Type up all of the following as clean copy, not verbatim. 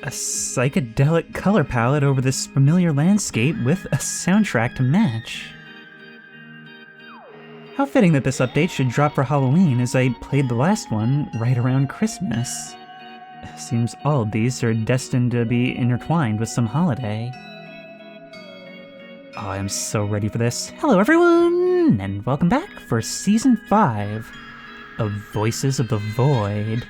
A psychedelic color palette over this familiar landscape with a soundtrack to match. How fitting that this update should drop for Halloween, as I played the last one right around Christmas. Seems all of these are destined to be intertwined with some holiday. Oh, I'm so ready for this. Hello everyone, and welcome back for Season 5 of Voices of the Void.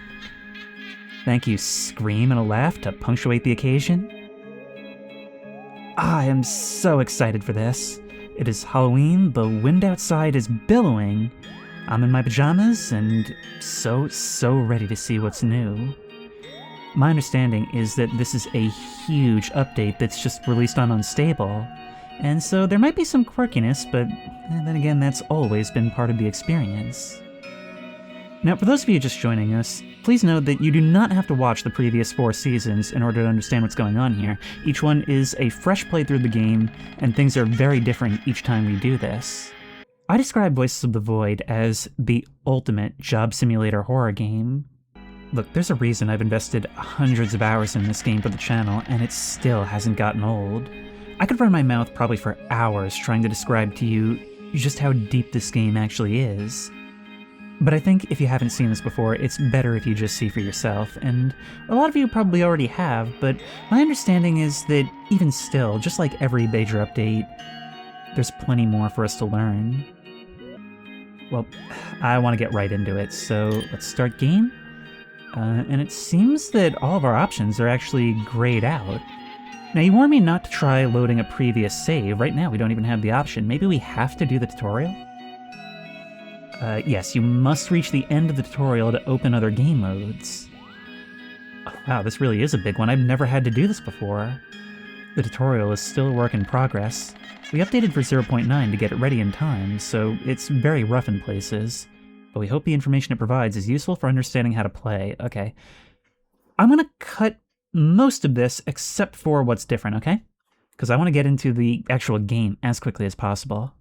Thank you, Scream and a laugh to punctuate the occasion. I am so excited for this. It is Halloween, the wind outside is billowing. I'm in my pajamas and so ready to see what's new. My understanding is that this is a huge update that's just released on Unstable, and so there might be some quirkiness, but then again, that's always been part of the experience. Now, for those of you just joining us, please know that you do not have to watch the previous 4 seasons in order to understand what's going on here. Each one is a fresh playthrough of the game, and things are very different each time we do this. I describe Voices of the Void as the ultimate job simulator horror game. Look, there's a reason I've invested hundreds of hours in this game for the channel, and it still hasn't gotten old. I could run my mouth probably for hours trying to describe to you just how deep this game actually is. But I think if you haven't seen this before, it's better if you just see for yourself, and a lot of you probably already have, but my understanding is that even still, just like every major update, there's plenty more for us to learn. Well, I want to get right into it, so let's start game. And it seems that all of our options are actually grayed out. Now, you warned me not to try loading a previous save. Right now, we don't even have the option. Maybe we have to do the tutorial? Yes, you must reach the end of the tutorial to open other game modes. Oh, wow, this really is a big one. I've never had to do this before. The tutorial is still a work in progress. We updated for 0.9 to get it ready in time, so it's very rough in places. But we hope the information it provides is useful for understanding how to play. Okay. I'm gonna cut most of this except for what's different, okay? Because I want to get into the actual game as quickly as possible.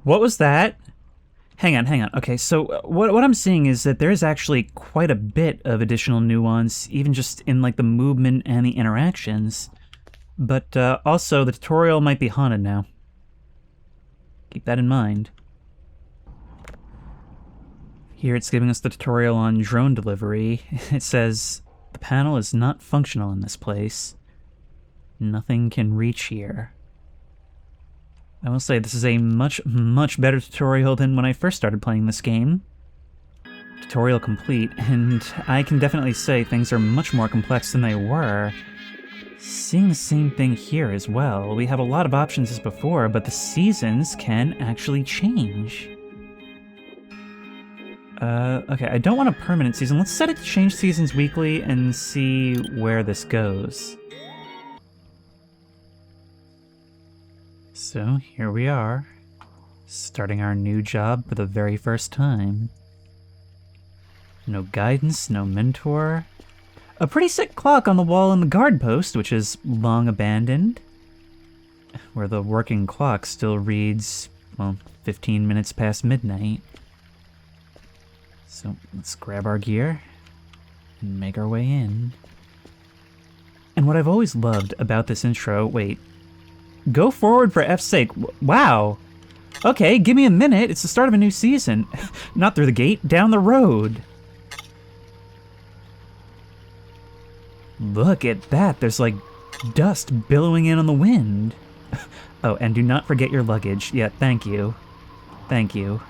What was that? Hang on. Okay, so what I'm seeing is that there's actually quite a bit of additional nuance, even just in like the movement and the interactions. But also, the tutorial might be haunted now. Keep that in mind. Here it's giving us the tutorial on drone delivery. It says, the panel is not functional in this place. Nothing can reach here. I will say this is a much better tutorial than when I first started playing this game. Tutorial complete, and I can definitely say things are much more complex than they were. Seeing the same thing here as well. We have a lot of options as before, but the seasons can actually change. Okay, I don't want a permanent season. Let's set it to change seasons weekly and see where this goes. So, here we are, starting our new job for the very first time. No guidance, no mentor. A pretty sick clock on the wall in the guard post, which is long abandoned. Where the working clock still reads, well, 15 minutes past midnight. So, let's grab our gear and make our way in. And what I've always loved about this intro, wait. Go forward for F's sake. Wow. Okay, give me a minute. It's the start of a new season. Not through the gate, down the road. Look at that. There's like dust billowing in on the wind. Oh, and do not forget your luggage. Yeah, thank you. Thank you.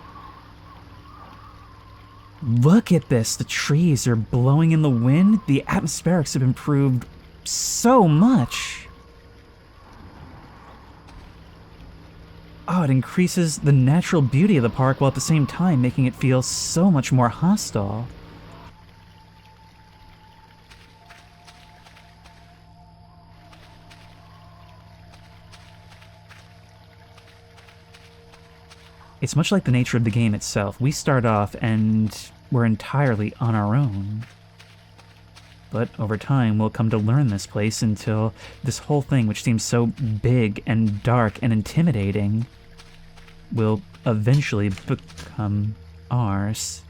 Look at this. The trees are blowing in the wind. The atmospherics have improved so much. Oh, it increases the natural beauty of the park while at the same time making it feel so much more hostile. It's much like the nature of the game itself. We start off and we're entirely on our own. But over time, we'll come to learn this place until this whole thing, which seems so big and dark and intimidating, will eventually become ours.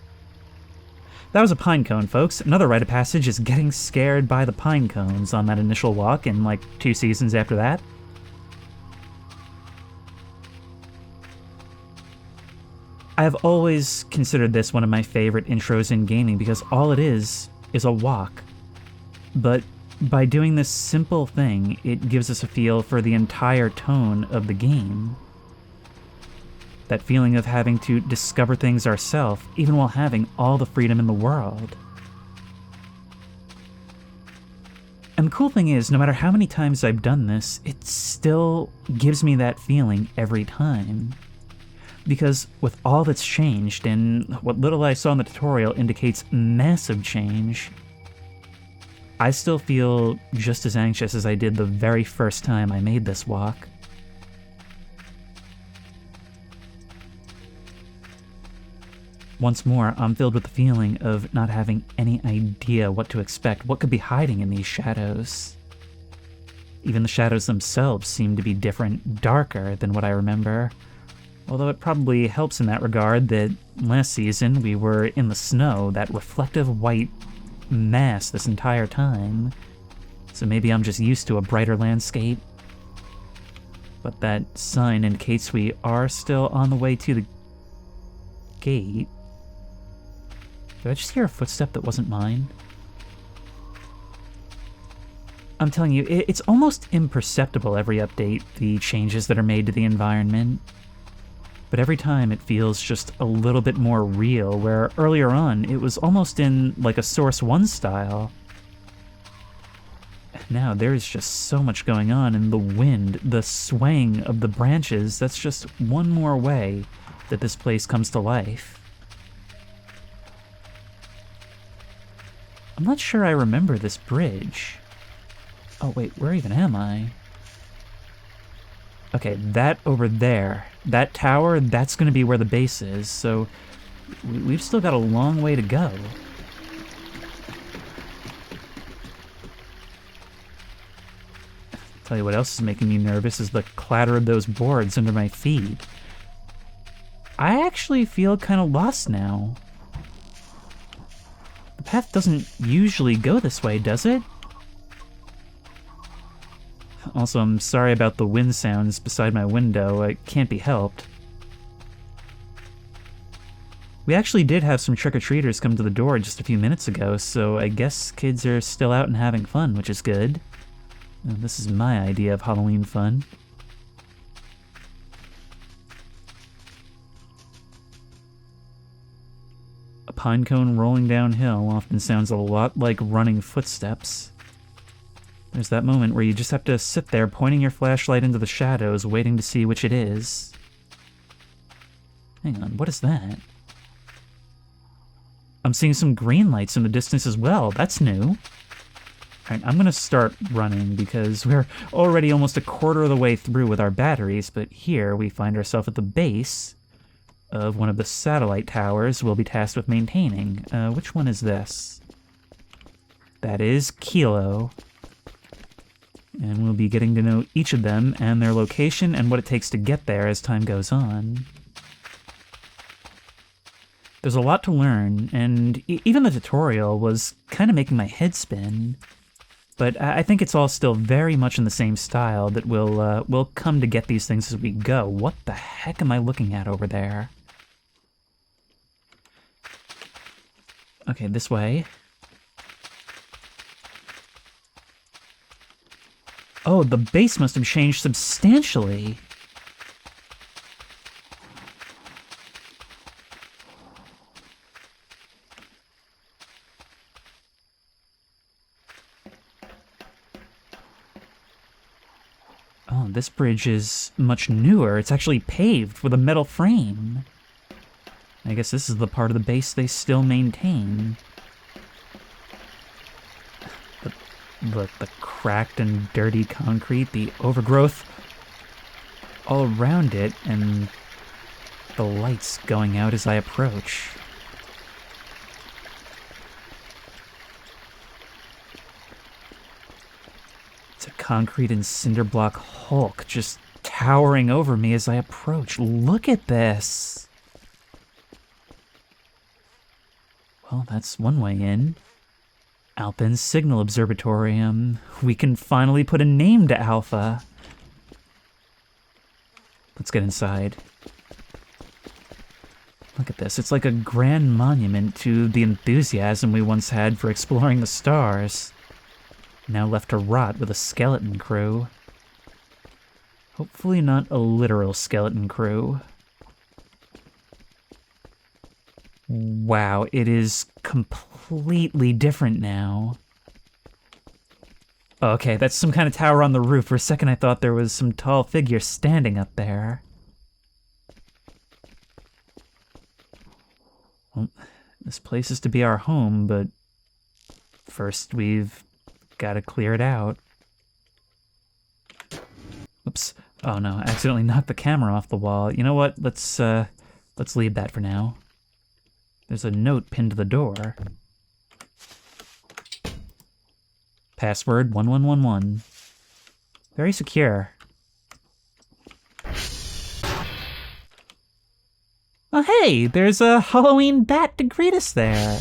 That was a pine cone, folks. Another rite of passage is getting scared by the pine cones on that initial walk in like 2 seasons after that. I've always considered this one of my favorite intros in gaming because all it is a walk. But by doing this simple thing, it gives us a feel for the entire tone of the game. That feeling of having to discover things ourselves, even while having all the freedom in the world. And the cool thing is, no matter how many times I've done this, it still gives me that feeling every time. Because with all that's changed, and what little I saw in the tutorial indicates massive change, I still feel just as anxious as I did the very first time I made this walk. Once more, I'm filled with the feeling of not having any idea what to expect, what could be hiding in these shadows. Even the shadows themselves seem to be different, darker than what I remember. Although it probably helps in that regard that last season we were in the snow, that reflective white mass this entire time. So maybe I'm just used to a brighter landscape. But that sign indicates we are still on the way to the gate. Did I just hear a footstep that wasn't mine? I'm telling you, it's almost imperceptible every update, the changes that are made to the environment. But every time it feels just a little bit more real, where earlier on it was almost in like a Source 1 style. Now there's just so much going on, and the wind, the swaying of the branches, that's just one more way that this place comes to life. I'm not sure I remember this bridge. Oh wait, where even am I? Okay, that over there, that tower, that's going to be where the base is, so we've still got a long way to go. Tell you what else is making me nervous is the clatter of those boards under my feet. I actually feel kind of lost now. The path doesn't usually go this way, does it? Also, I'm sorry about the wind sounds beside my window. It can't be helped. We actually did have some trick-or-treaters come to the door just a few minutes ago, so I guess kids are still out and having fun, which is good. This is my idea of Halloween fun. A pine cone rolling downhill often sounds a lot like running footsteps. There's that moment where you just have to sit there pointing your flashlight into the shadows, waiting to see which it is. Hang on, what is that? I'm seeing some green lights in the distance as well. That's new. Alright, I'm gonna start running because we're already almost a quarter of the way through with our batteries, but here we find ourselves at the base of one of the satellite towers we'll be tasked with maintaining. Which one is this? That is Kilo. And we'll be getting to know each of them and their location and what it takes to get there as time goes on. There's a lot to learn, and even the tutorial was kind of making my head spin. But I think it's all still very much in the same style that we'll come to get these things as we go. What the heck am I looking at over there? Okay, this way. Oh, the base must have changed substantially. Oh, this bridge is much newer. It's actually paved with a metal frame. I guess this is the part of the base they still maintain. The cracked and dirty concrete, the overgrowth all around it, and the lights going out as I approach. It's a concrete and cinder block hulk just towering over me as I approach. Look at this! Well, that's one way in. Alpine Signal Observatorium. We can finally put a name to Alpha. Let's get inside. Look at this. It's like a grand monument to the enthusiasm we once had for exploring the stars. Now left to rot with a skeleton crew. Hopefully not a literal skeleton crew. Wow, it is completely different now. Okay, that's some kind of tower on the roof. For a second I thought there was some tall figure standing up there. Well, this place is to be our home, but first we've got to clear it out. Oops. Oh no, I accidentally knocked the camera off the wall. You know what? Let's leave that for now. There's a note pinned to the door. Password 1111. Very secure. Oh hey, there's a Halloween bat to greet us there.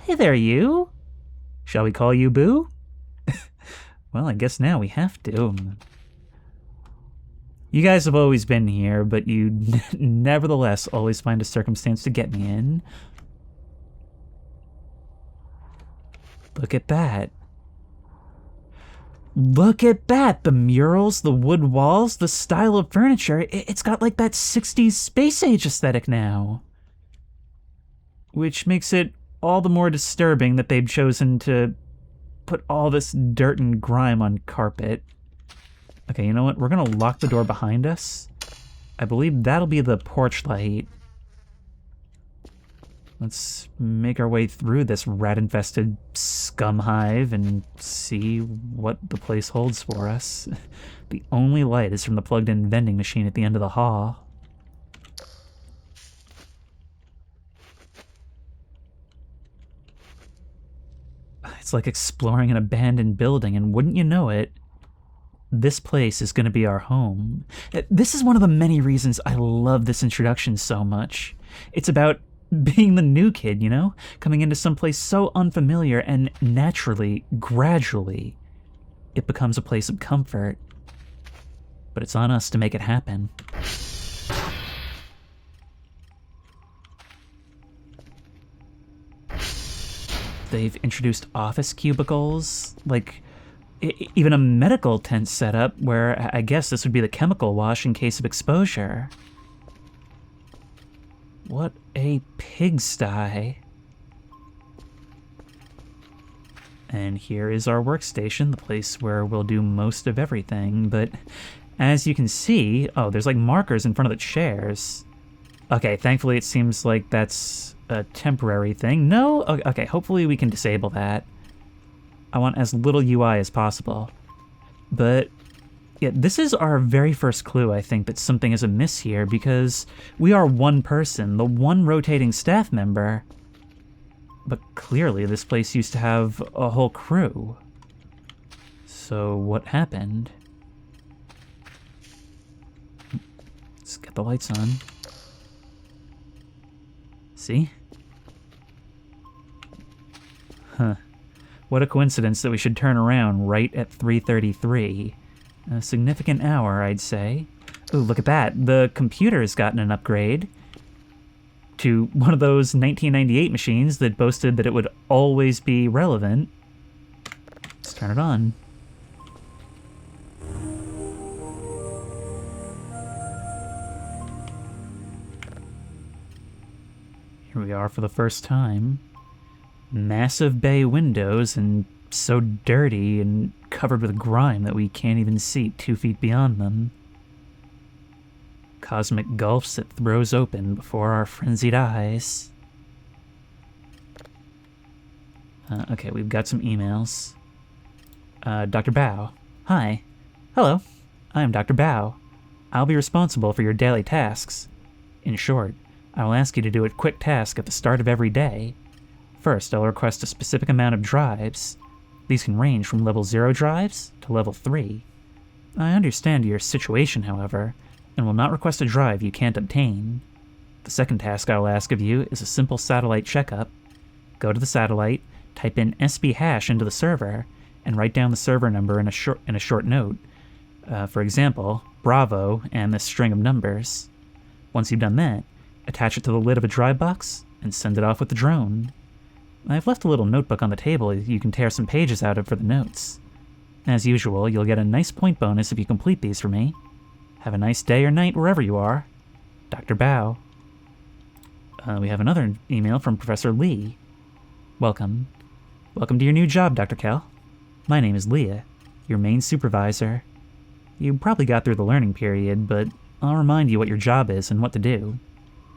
Hey there, you. Shall we call you Boo? Well, I guess now we have to. You guys have always been here, but you nevertheless always find a circumstance to get me in. Look at that. Look at that! The murals, the wood walls, the style of furniture, it's got like that 60s space age aesthetic now. Which makes it all the more disturbing that they've chosen to put all this dirt and grime on carpet. Okay, you know what? We're gonna lock the door behind us. I believe that'll be the porch light. Let's make our way through this rat-infested scum hive and see what the place holds for us. The only light is from the plugged-in vending machine at the end of the hall. It's like exploring an abandoned building, and wouldn't you know it, this place is going to be our home. This is one of the many reasons I love this introduction so much. It's about being the new kid, you know? Coming into someplace so unfamiliar and naturally, gradually, it becomes a place of comfort. But it's on us to make it happen. They've introduced office cubicles, like even a medical tent setup where I guess this would be the chemical wash in case of exposure. What a pigsty. And here is our workstation, the place where we'll do most of everything, but as you can see, oh, there's like markers in front of the chairs. Okay, thankfully it seems like that's a temporary thing. No? Okay, hopefully we can disable that. I want as little UI as possible. But yeah, this is our very first clue, I think, that something is amiss here, because we are one person, the one rotating staff member. But clearly this place used to have a whole crew. So what happened? Let's get the lights on. See? Huh. What a coincidence that we should turn around right at 3:33. A significant hour, I'd say. Ooh, look at that. The computer has gotten an upgrade to one of those 1998 machines that boasted that it would always be relevant. Let's turn it on. Here we are for the first time. Massive bay windows and so dirty and covered with grime that we can't even see 2 feet beyond them. Cosmic gulfs that throws open before our frenzied eyes. Okay, we've got some emails. Dr. Bao. Hi. Hello. I am Dr. Bao. I'll be responsible for your daily tasks. In short, I will ask you to do a quick task at the start of every day. First, I'll request a specific amount of drives. These can range from level 0 drives to level 3. I understand your situation, however, and will not request a drive you can't obtain. The second task I will ask of you is a simple satellite checkup. Go to the satellite, type in SB hash into the server, and write down the server number in a short note. For example, Bravo and this string of numbers. Once you've done that, attach it to the lid of a dry box and send it off with the drone. I've left a little notebook on the table you can tear some pages out of for the notes. As usual, you'll get a nice point bonus if you complete these for me. Have a nice day or night wherever you are. Dr. Bao. We have another email from Professor Lee. Welcome. Welcome to your new job, Dr. Kell. My name is Leah, your main supervisor. You probably got through the learning period, but I'll remind you what your job is and what to do.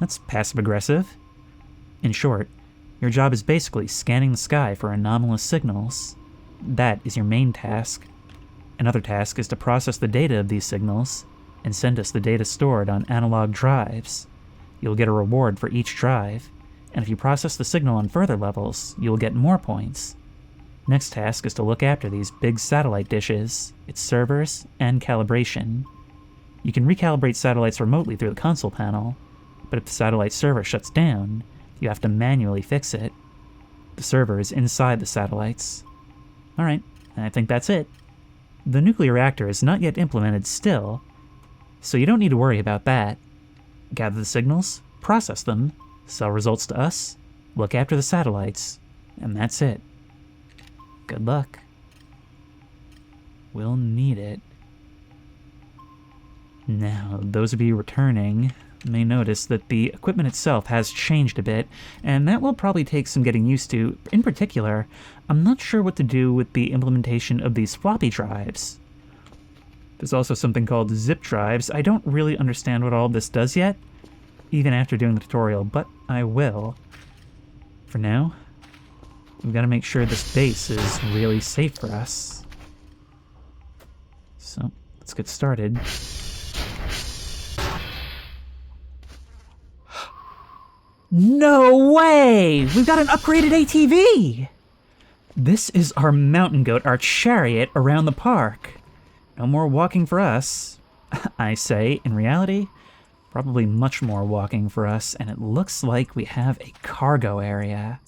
That's passive-aggressive. In short, your job is basically scanning the sky for anomalous signals. That is your main task. Another task is to process the data of these signals and send us the data stored on analog drives. You'll get a reward for each drive, and if you process the signal on further levels, you'll get more points. Next task is to look after these big satellite dishes, its servers, and calibration. You can recalibrate satellites remotely through the console panel, but if the satellite server shuts down, you have to manually fix it. The server is inside the satellites. Alright, I think that's it. The nuclear reactor is not yet implemented still, so you don't need to worry about that. Gather the signals, process them, sell results to us, look after the satellites, and that's it. Good luck. We'll need it. Now, those of you returning may notice that the equipment itself has changed a bit, and that will probably take some getting used to. In particular, I'm not sure what to do with the implementation of these floppy drives. There's also something called zip drives. I don't really understand what all of this does yet, even after doing the tutorial, but I will. For now, we've got to make sure this base is really safe for us. So, let's get started. No way! We've got an upgraded ATV! This is our mountain goat, our chariot around the park. No more walking for us. I say, in reality, probably much more walking for us, and it looks like we have a cargo area.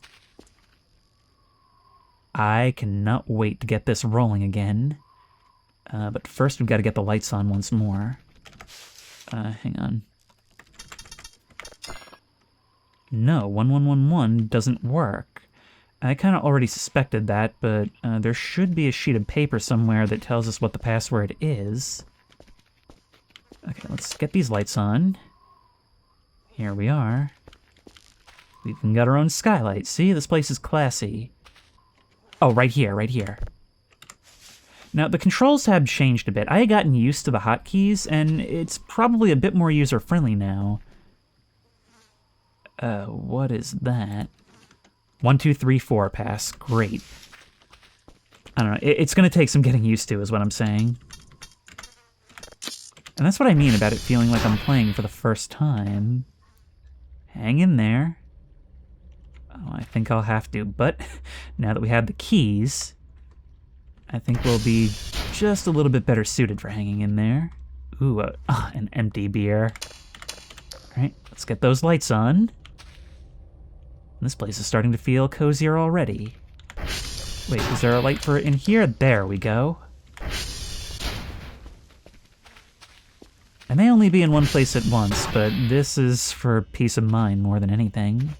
I cannot wait to get this rolling again. But first we've got to get the lights on once more. Hang on. No, 1111 doesn't work. I kind of already suspected that, but there should be a sheet of paper somewhere that tells us what the password is. Okay, let's get these lights on. Here we are. We've even got our own skylight. See, this place is classy. Oh, right here, right here. Now, the controls have changed a bit. I had gotten used to the hotkeys, and it's probably a bit more user-friendly now. What is that? 1, 2, 3, 4 pass. Great. I don't know. It's going to take some getting used to, is what I'm saying. And that's what I mean about it feeling like I'm playing for the first time. Hang in there. Oh, I think I'll have to, but now that we have the keys, I think we'll be just a little bit better suited for hanging in there. Ooh, an empty beer. All right, let's get those lights on. This place is starting to feel cozier already. Wait, is there a light for it in here? There we go. I may only be in one place at once, but this is for peace of mind more than anything.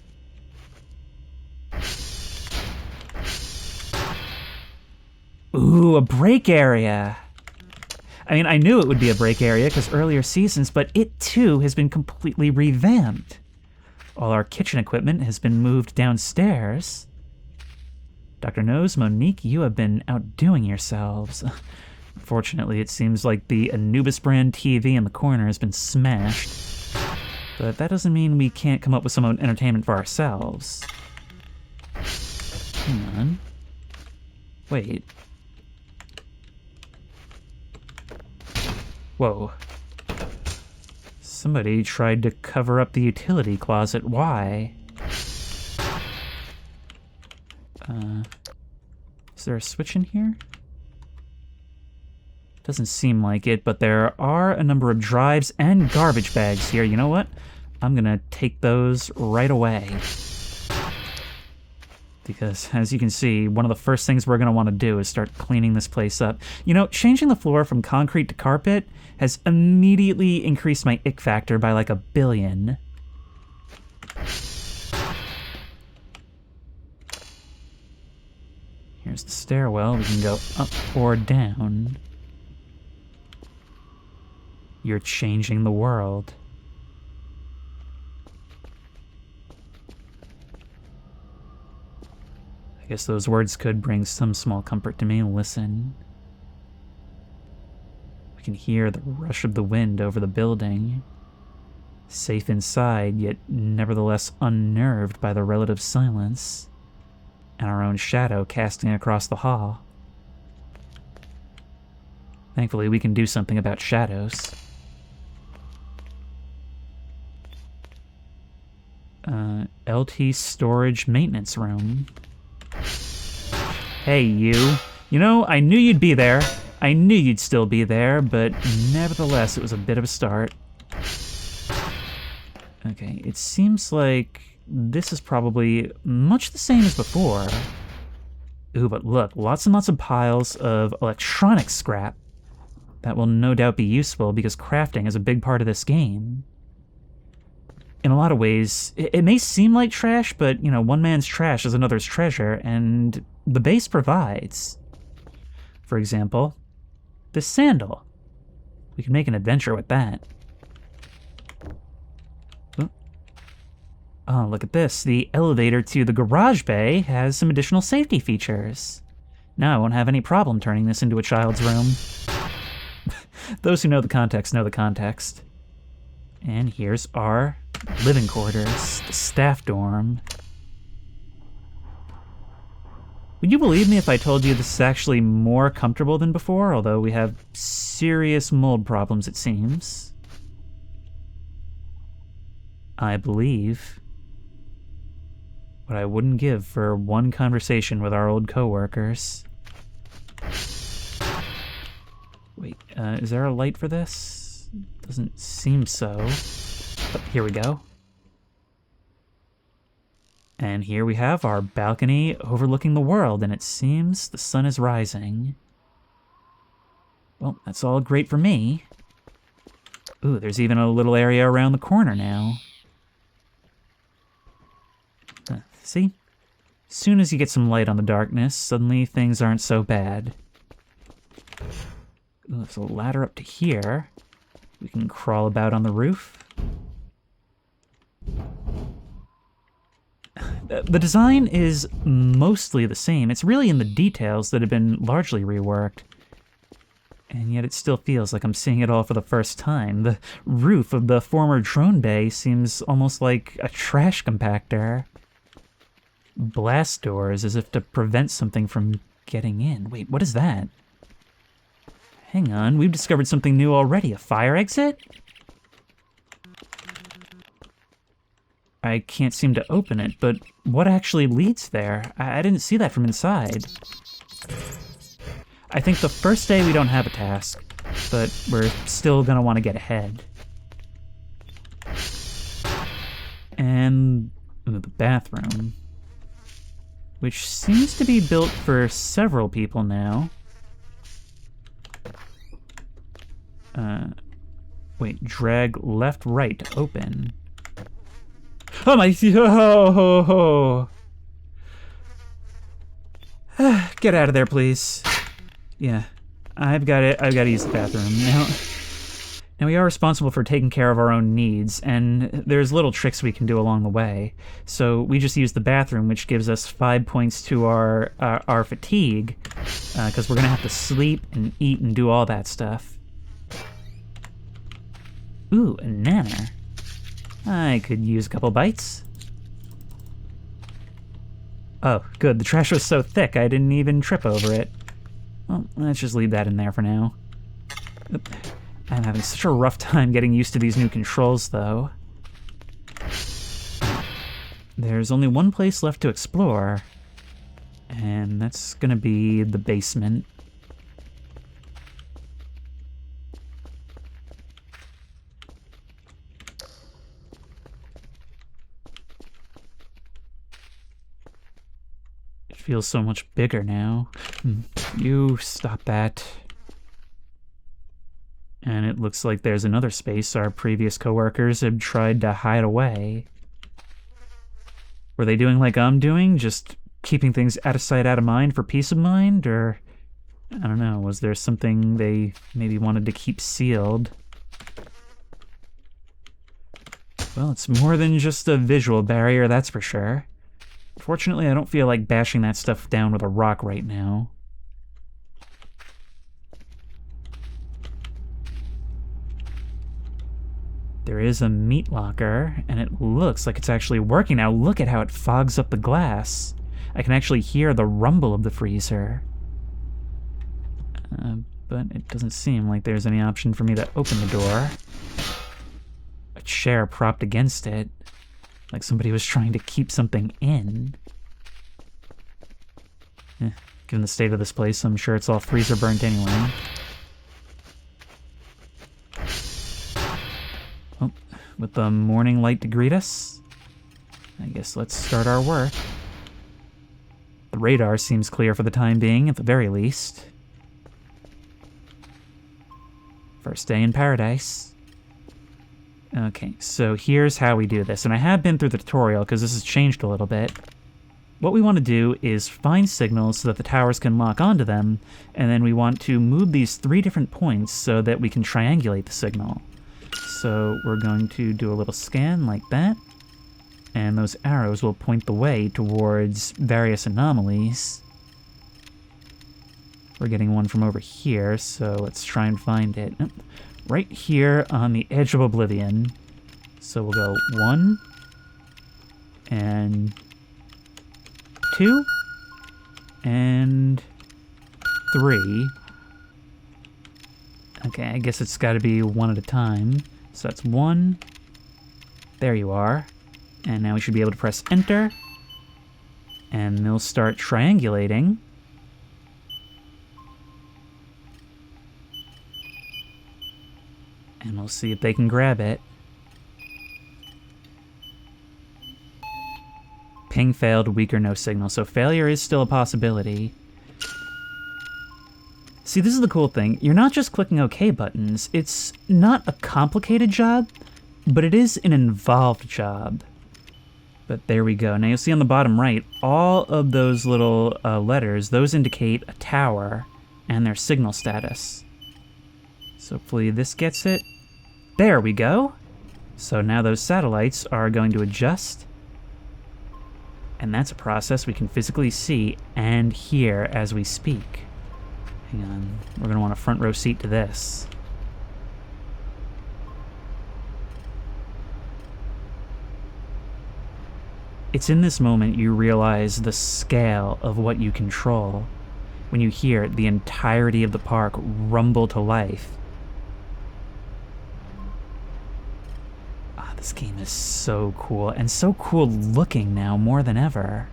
Ooh, a break area! I mean, I knew it would be a break area because earlier seasons, but it too has been completely revamped. All our kitchen equipment has been moved downstairs. Dr. Nose, Monique, you have been outdoing yourselves. Unfortunately, it seems like the Anubis brand TV in the corner has been smashed. But that doesn't mean we can't come up with some entertainment for ourselves. Hang on. Wait. Whoa. Somebody tried to cover up the utility closet. Why? Is there a switch in here? Doesn't seem like it, but there are a number of drives and garbage bags here. You know what? I'm gonna take those right away. Because, as you can see, one of the first things we're going to want to do is start cleaning this place up. You know, changing the floor from concrete to carpet has immediately increased my ick factor by like 1 billion. Here's the stairwell. We can go up or down. You're changing the world. I guess those words could bring some small comfort to me. Listen. We can hear the rush of the wind over the building. Safe inside, yet nevertheless unnerved by the relative silence. And our own shadow casting across the hall. Thankfully, we can do something about shadows. LT storage maintenance room. Hey, you. You know, I knew you'd be there. I knew you'd still be there, but nevertheless, it was a bit of a start. Okay, it seems like this is probably much the same as before. Ooh, but look, lots and lots of piles of electronic scrap. That will no doubt be useful because crafting is a big part of this game. In a lot of ways, it may seem like trash, but, you know, one man's trash is another's treasure, and the base provides. For example, this sandal. We can make an adventure with that. Oh, look at this. The elevator to the garage bay has some additional safety features. Now I won't have any problem turning this into a child's room. Those who know the context know the context. And here's our living quarters, the staff dorm. Would you believe me if I told you this is actually more comfortable than before, although we have serious mold problems, it seems? I believe what I wouldn't give for one conversation with our old coworkers. Wait, is there a light for this? Doesn't seem so. But here we go. And here we have our balcony overlooking the world, and it seems the sun is rising. Well, that's all great for me. Ooh, there's even a little area around the corner now. See? As soon as you get some light on the darkness, suddenly things aren't so bad. Ooh, there's a ladder up to here. We can crawl about on the roof. The design is mostly the same. It's really in the details that have been largely reworked. And yet it still feels like I'm seeing it all for the first time. The roof of the former drone bay seems almost like a trash compactor. Blast doors as if to prevent something from getting in. Wait, what is that? Hang on, we've discovered something new already. A fire exit? I can't seem to open it, but what actually leads there? I didn't see that from inside. I think the first day we don't have a task, but we're still gonna want to get ahead. And the bathroom, which seems to be built for several people now. Wait, drag left, right to open. Oh my, oh. Get out of there, please. Yeah, I've got to use the bathroom. Now we are responsible for taking care of our own needs, and there's little tricks we can do along the way. So we just use the bathroom, which gives us 5 points to our fatigue, because we're gonna have to sleep and eat and do all that stuff. Ooh, a nana. I could use a couple bites. Oh, good. The trash was so thick I didn't even trip over it. Well, let's just leave that in there for now. I'm having such a rough time getting used to these new controls, though. There's only one place left to explore, and that's gonna be the basement. feels so much bigger now. You stop that. And it looks like there's another space our previous coworkers have tried to hide away. Were they doing like I'm doing, just keeping things out of sight, out of mind for peace of mind? Or, I don't know, was there something they maybe wanted to keep sealed? Well, it's more than just a visual barrier, that's for sure. Fortunately, I don't feel like bashing that stuff down with a rock right now. There is a meat locker, and it looks like it's actually working now. Look at how it fogs up the glass. I can actually hear the rumble of the freezer. But it doesn't seem like there's any option for me to open the door. A chair propped against it, like somebody was trying to keep something in. Given the state of this place, I'm sure it's all freezer burnt anyway. Oh, with the morning light to greet us, I guess let's start our work. The radar seems clear for the time being, at the very least. First day in paradise. Okay, so here's how we do this, and I have been through the tutorial because this has changed a little bit. What we want to do is find signals so that the towers can lock onto them, and then we want to move these 3 different points so that we can triangulate the signal. So we're going to do a little scan like that, and those arrows will point the way towards various anomalies. We're getting one from over here, so let's try and find it. Right here on the edge of oblivion. So we'll go 1, and 2, and 3. Okay, I guess it's got to be one at a time. So that's 1. There you are. And now we should be able to press enter. And they'll start triangulating. And we'll see if they can grab it. Ping failed, weak or no signal. So failure is still a possibility. See, this is the cool thing. You're not just clicking OK buttons. It's not a complicated job, but it is an involved job. But there we go. Now you'll see on the bottom right, all of those little letters, those indicate a tower and their signal status. So hopefully this gets it. There we go. So now those satellites are going to adjust. And that's a process we can physically see and hear as we speak. Hang on, we're going to want a front row seat to this. It's in this moment you realize the scale of what you control when you hear the entirety of the park rumble to life. This game is so cool, and so cool looking now more than ever.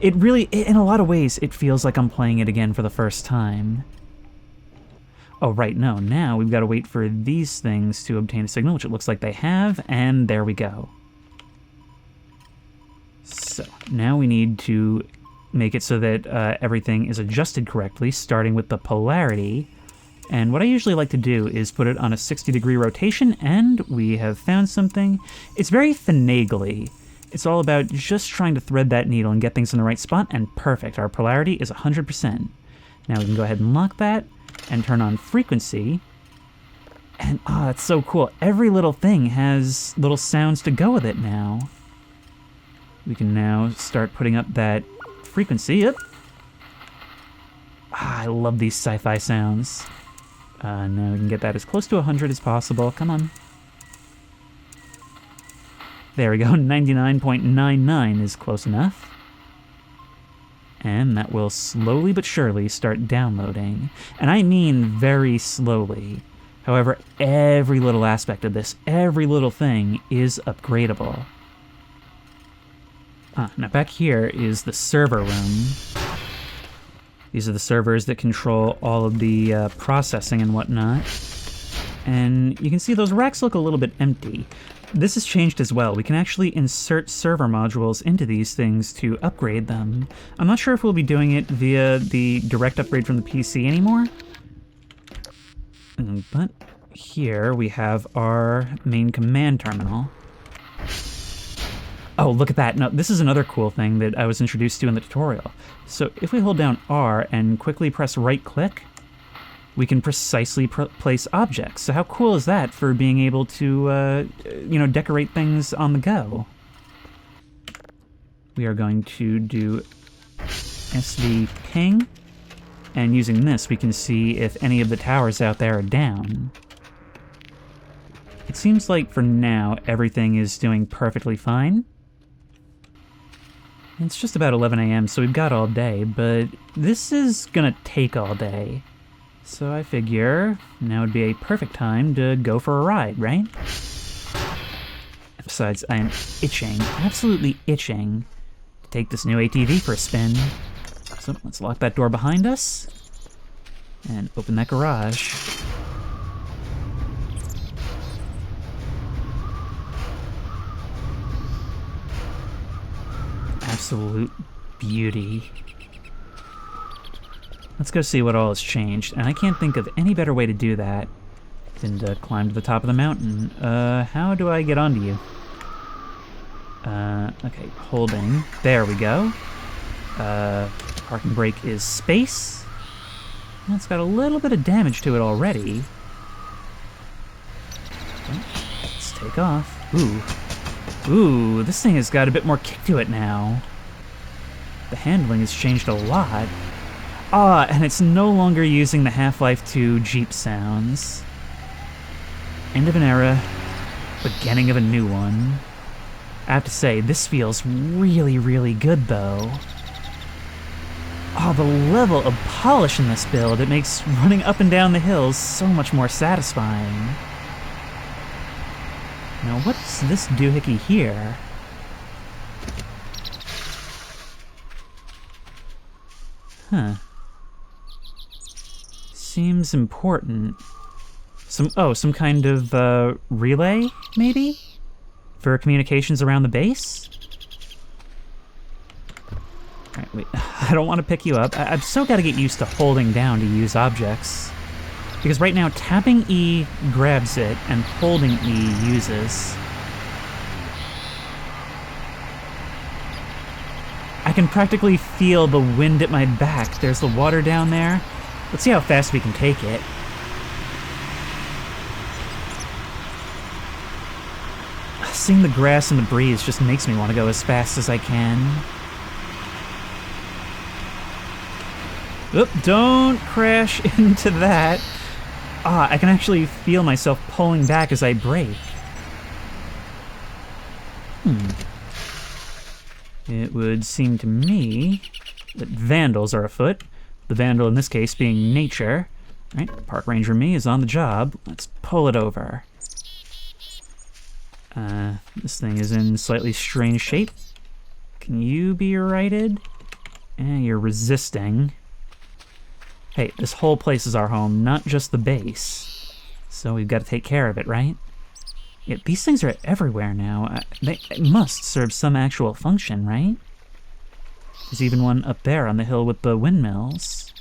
It really, in a lot of ways, it feels like I'm playing it again for the first time. Oh, right, no, now we've got to wait for these things to obtain a signal, which it looks like they have, and there we go. So, now we need to make it so that everything is adjusted correctly, starting with the polarity. And what I usually like to do is put it on a 60-degree rotation, and we have found something. It's very finagly. It's all about just trying to thread that needle and get things in the right spot, and perfect. Our polarity is 100%. Now we can go ahead and lock that, and turn on frequency. And, that's so cool. Every little thing has little sounds to go with it now. We can now start putting up that frequency. Yep. I love these sci-fi sounds. Now we can get that as close to 100 as possible. Come on. There we go. 99.99 is close enough. And that will slowly but surely start downloading. And I mean very slowly. However, every little aspect of this, every little thing is upgradable. Now back here is the server room. These are the servers that control all of the processing and whatnot. And you can see those racks look a little bit empty. this has changed as well. We can actually insert server modules into these things to upgrade them. I'm not sure if we'll be doing it via the direct upgrade from the PC anymore. But here we have our main command terminal. Oh, look at that. Now, this is another cool thing that I was introduced to in the tutorial. So if we hold down R and quickly press right-click, we can precisely place objects. So how cool is that for being able to, you know, decorate things on the go? We are going to do SV ping, and using this we can see if any of the towers out there are down. It seems like for now everything is doing perfectly fine. It's just about 11 a.m. so we've got all day, but this is gonna take all day. So I figure now would be a perfect time to go for a ride, right? Besides, I am itching, absolutely itching, to take this new ATV for a spin. So let's lock that door behind us and open that garage. Absolute beauty. Let's go see what all has changed, and I can't think of any better way to do that than to climb to the top of the mountain. How do I get onto you? Okay, holding. There we go. Parking brake is space. It's got a little bit of damage to it already. Okay, let's take off. Ooh, this thing has got a bit more kick to it now. The handling has changed a lot. Ah, and it's no longer using the Half-Life 2 Jeep sounds. End of an era, beginning of a new one. I have to say, this feels really, really good, though. Oh, the level of polish in this build, it makes running up and down the hills so much more satisfying. Now, what's this doohickey here? Huh. Seems important. Some kind of, relay, maybe? For communications around the base? Alright, wait. I don't want to pick you up. I've still got to get used to holding down to use objects. Because right now, tapping E grabs it, and holding E uses. I can practically feel the wind at my back. There's the water down there. Let's see how fast we can take it. Seeing the grass and the breeze just makes me want to go as fast as I can. Oop, don't crash into that. Ah, I can actually feel myself pulling back as I brake. It would seem to me that vandals are afoot. The vandal in this case being nature. Right, Park Ranger me is on the job. Let's pull it over. This thing is in slightly strange shape. Can you be righted? You're resisting. Hey, this whole place is our home, not just the base. So we've got to take care of it, right? Yeah, these things are everywhere now. They must serve some actual function, right? There's even one up there on the hill with the windmills.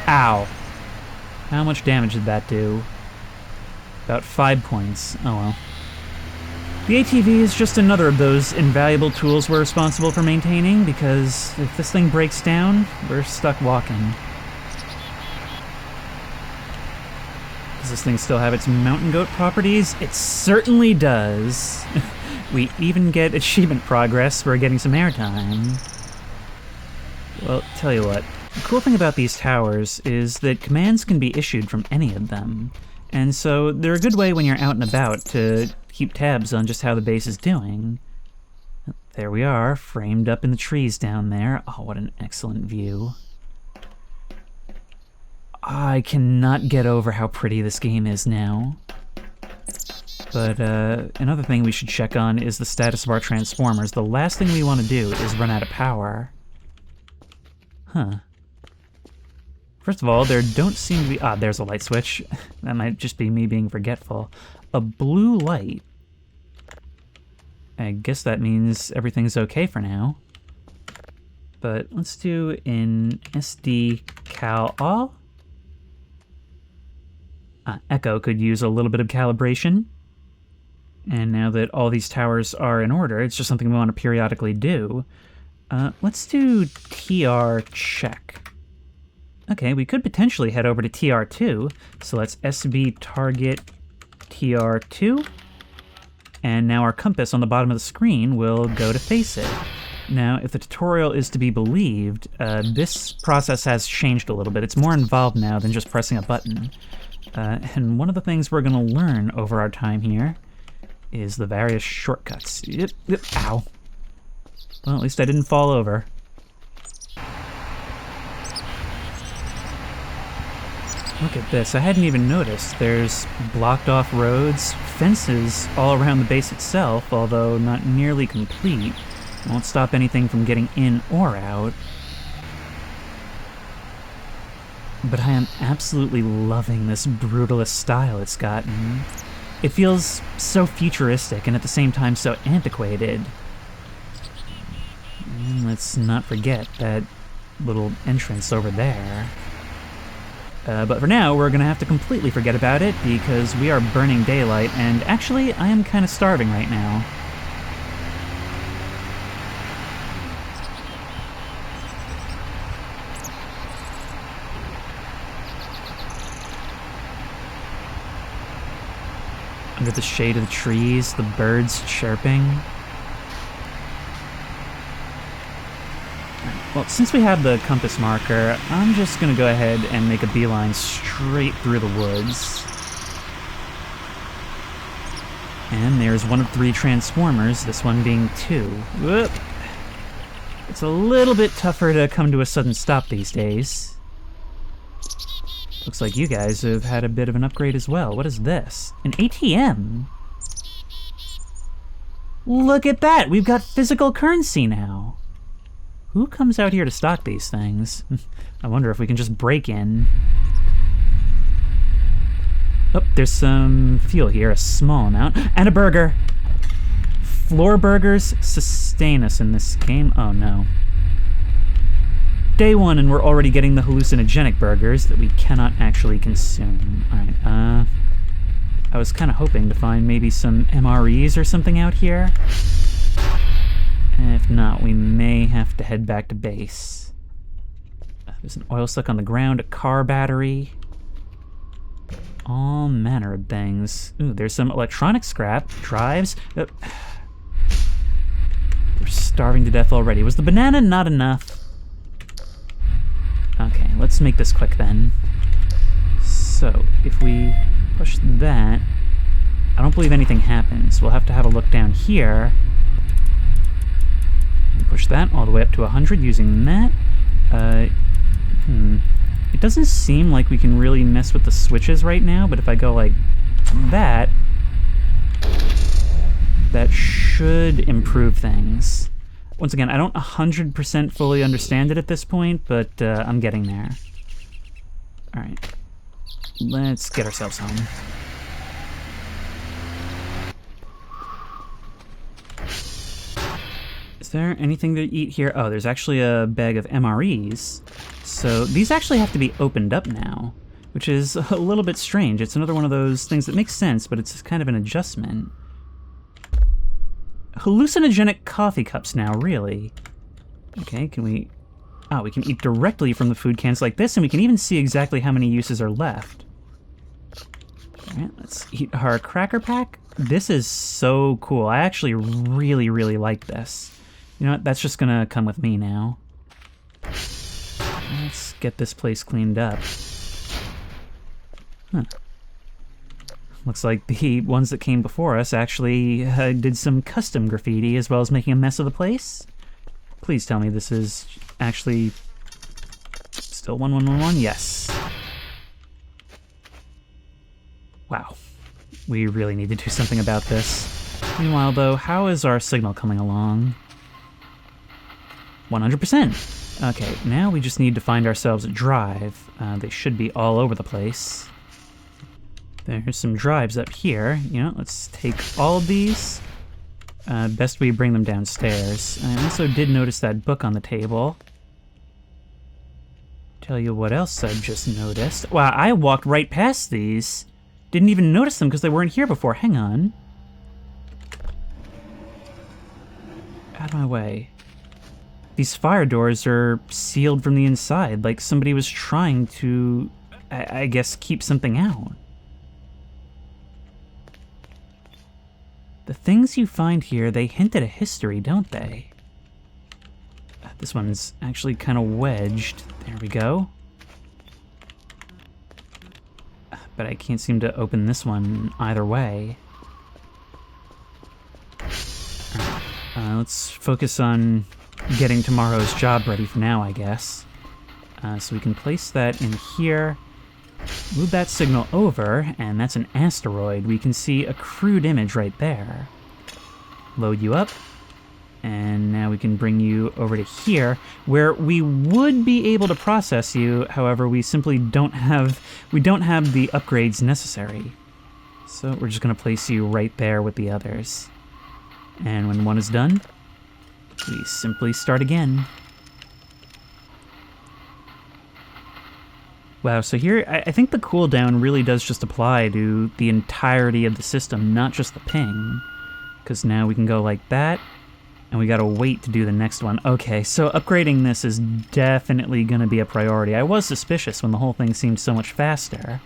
Ow. How much damage did that do? About 5 points. Oh well. The ATV is just another of those invaluable tools we're responsible for maintaining, because if this thing breaks down, we're stuck walking. Does this thing still have its mountain goat properties? It certainly does. We even get achievement progress for getting some airtime. Well, tell you what, the cool thing about these towers is that commands can be issued from any of them. And so they're a good way when you're out and about to keep tabs on just how the base is doing. There we are, framed up in the trees down there. Oh, what an excellent view. I cannot get over how pretty this game is now. But another thing we should check on is the status of our transformers. The last thing we want to do is run out of power. Huh. First of all, there don't seem to be... Ah, there's a light switch. That might just be me being forgetful. A blue light. I guess that means everything's okay for now. But let's do an SD cal... Echo could use a little bit of calibration. And now that all these towers are in order, it's just something we want to periodically do. Let's do TR check. Okay, we could potentially head over to TR2. So let's SB target TR2. And now our compass on the bottom of the screen will go to face it. Now, if the tutorial is to be believed, this process has changed a little bit. It's more involved now than just pressing a button. And one of the things we're going to learn over our time here is the various shortcuts. Yep, ow. Well, at least I didn't fall over. Look at this, I hadn't even noticed. There's blocked off roads, fences all around the base itself, although not nearly complete. Won't stop anything from getting in or out. But I am absolutely loving this brutalist style it's gotten. It feels so futuristic and at the same time so antiquated. And let's not forget that little entrance over there. But for now, we're gonna have to completely forget about it because we are burning daylight, and actually, I am kind of starving right now. Under the shade of the trees, the birds chirping. Well, since we have the compass marker, I'm just gonna go ahead and make a beeline straight through the woods. And there's one of 3 transformers, this one being 2. Whoop. It's a little bit tougher to come to a sudden stop these days. Looks like you guys have had a bit of an upgrade as well. What is this? An ATM? Look at that! We've got physical currency now! Who comes out here to stock these things? I wonder if we can just break in. Oh, there's some fuel here, a small amount. And a burger! Floor burgers sustain us in this game. Oh no. Day 1 and we're already getting the hallucinogenic burgers that we cannot actually consume. Alright, I was kind of hoping to find maybe some MREs or something out here. And if not, we may have to head back to base. There's an oil slick on the ground, a car battery. All manner of things. Ooh, there's some electronic scrap, drives. We're starving to death already. Was the banana not enough? Okay, let's make this quick then. So, if we push that, I don't believe anything happens. We'll have to have a look down here. Push that all the way up to 100 using that. It doesn't seem like we can really mess with the switches right now, but if I go like that, that should improve things. Once again, I don't 100% fully understand it at this point, but I'm getting there. Alright. Let's get ourselves home. Is there anything to eat here? Oh, there's actually a bag of MREs. So these actually have to be opened up now, which is a little bit strange. It's another one of those things that makes sense, but it's kind of an adjustment. Hallucinogenic coffee cups now, really? Okay, can we... Oh, we can eat directly from the food cans like this, and we can even see exactly how many uses are left. Alright, let's eat our cracker pack. This is so cool. I actually really, really like this. You know what? That's just gonna come with me now. Let's get this place cleaned up. Huh. Looks like the ones that came before us actually did some custom graffiti as well as making a mess of the place. Please tell me this is actually still 1111? Yes. Wow. We really need to do something about this. Meanwhile, though, how is our signal coming along? 100%. Okay, now we just need to find ourselves a drive. They should be all over the place. There's some drives up here. You know, let's take all of these. Best we bring them downstairs. I also did notice that book on the table. Tell you what else I've just noticed. Wow, I walked right past these. Didn't even notice them because they weren't here before. Hang on. Out of my way. These fire doors are sealed from the inside, like somebody was trying to, I guess, keep something out. The things you find here, they hint at a history, don't they? This one's actually kind of wedged. There we go. But I can't seem to open this one either way. Let's focus on getting tomorrow's job ready for now, I guess. So we can place that in here. Move that signal over, and that's an asteroid. We can see a crude image right there. Load you up, and now we can bring you over to here, where we would be able to process you. However, we simply don't have the upgrades necessary. So we're just going to place you right there with the others. And when one is done, we simply start again. Wow, so here, I think the cooldown really does just apply to the entirety of the system, not just the ping. Because now we can go like that, and we gotta wait to do the next one. Okay, so upgrading this is definitely gonna be a priority. I was suspicious when the whole thing seemed so much faster.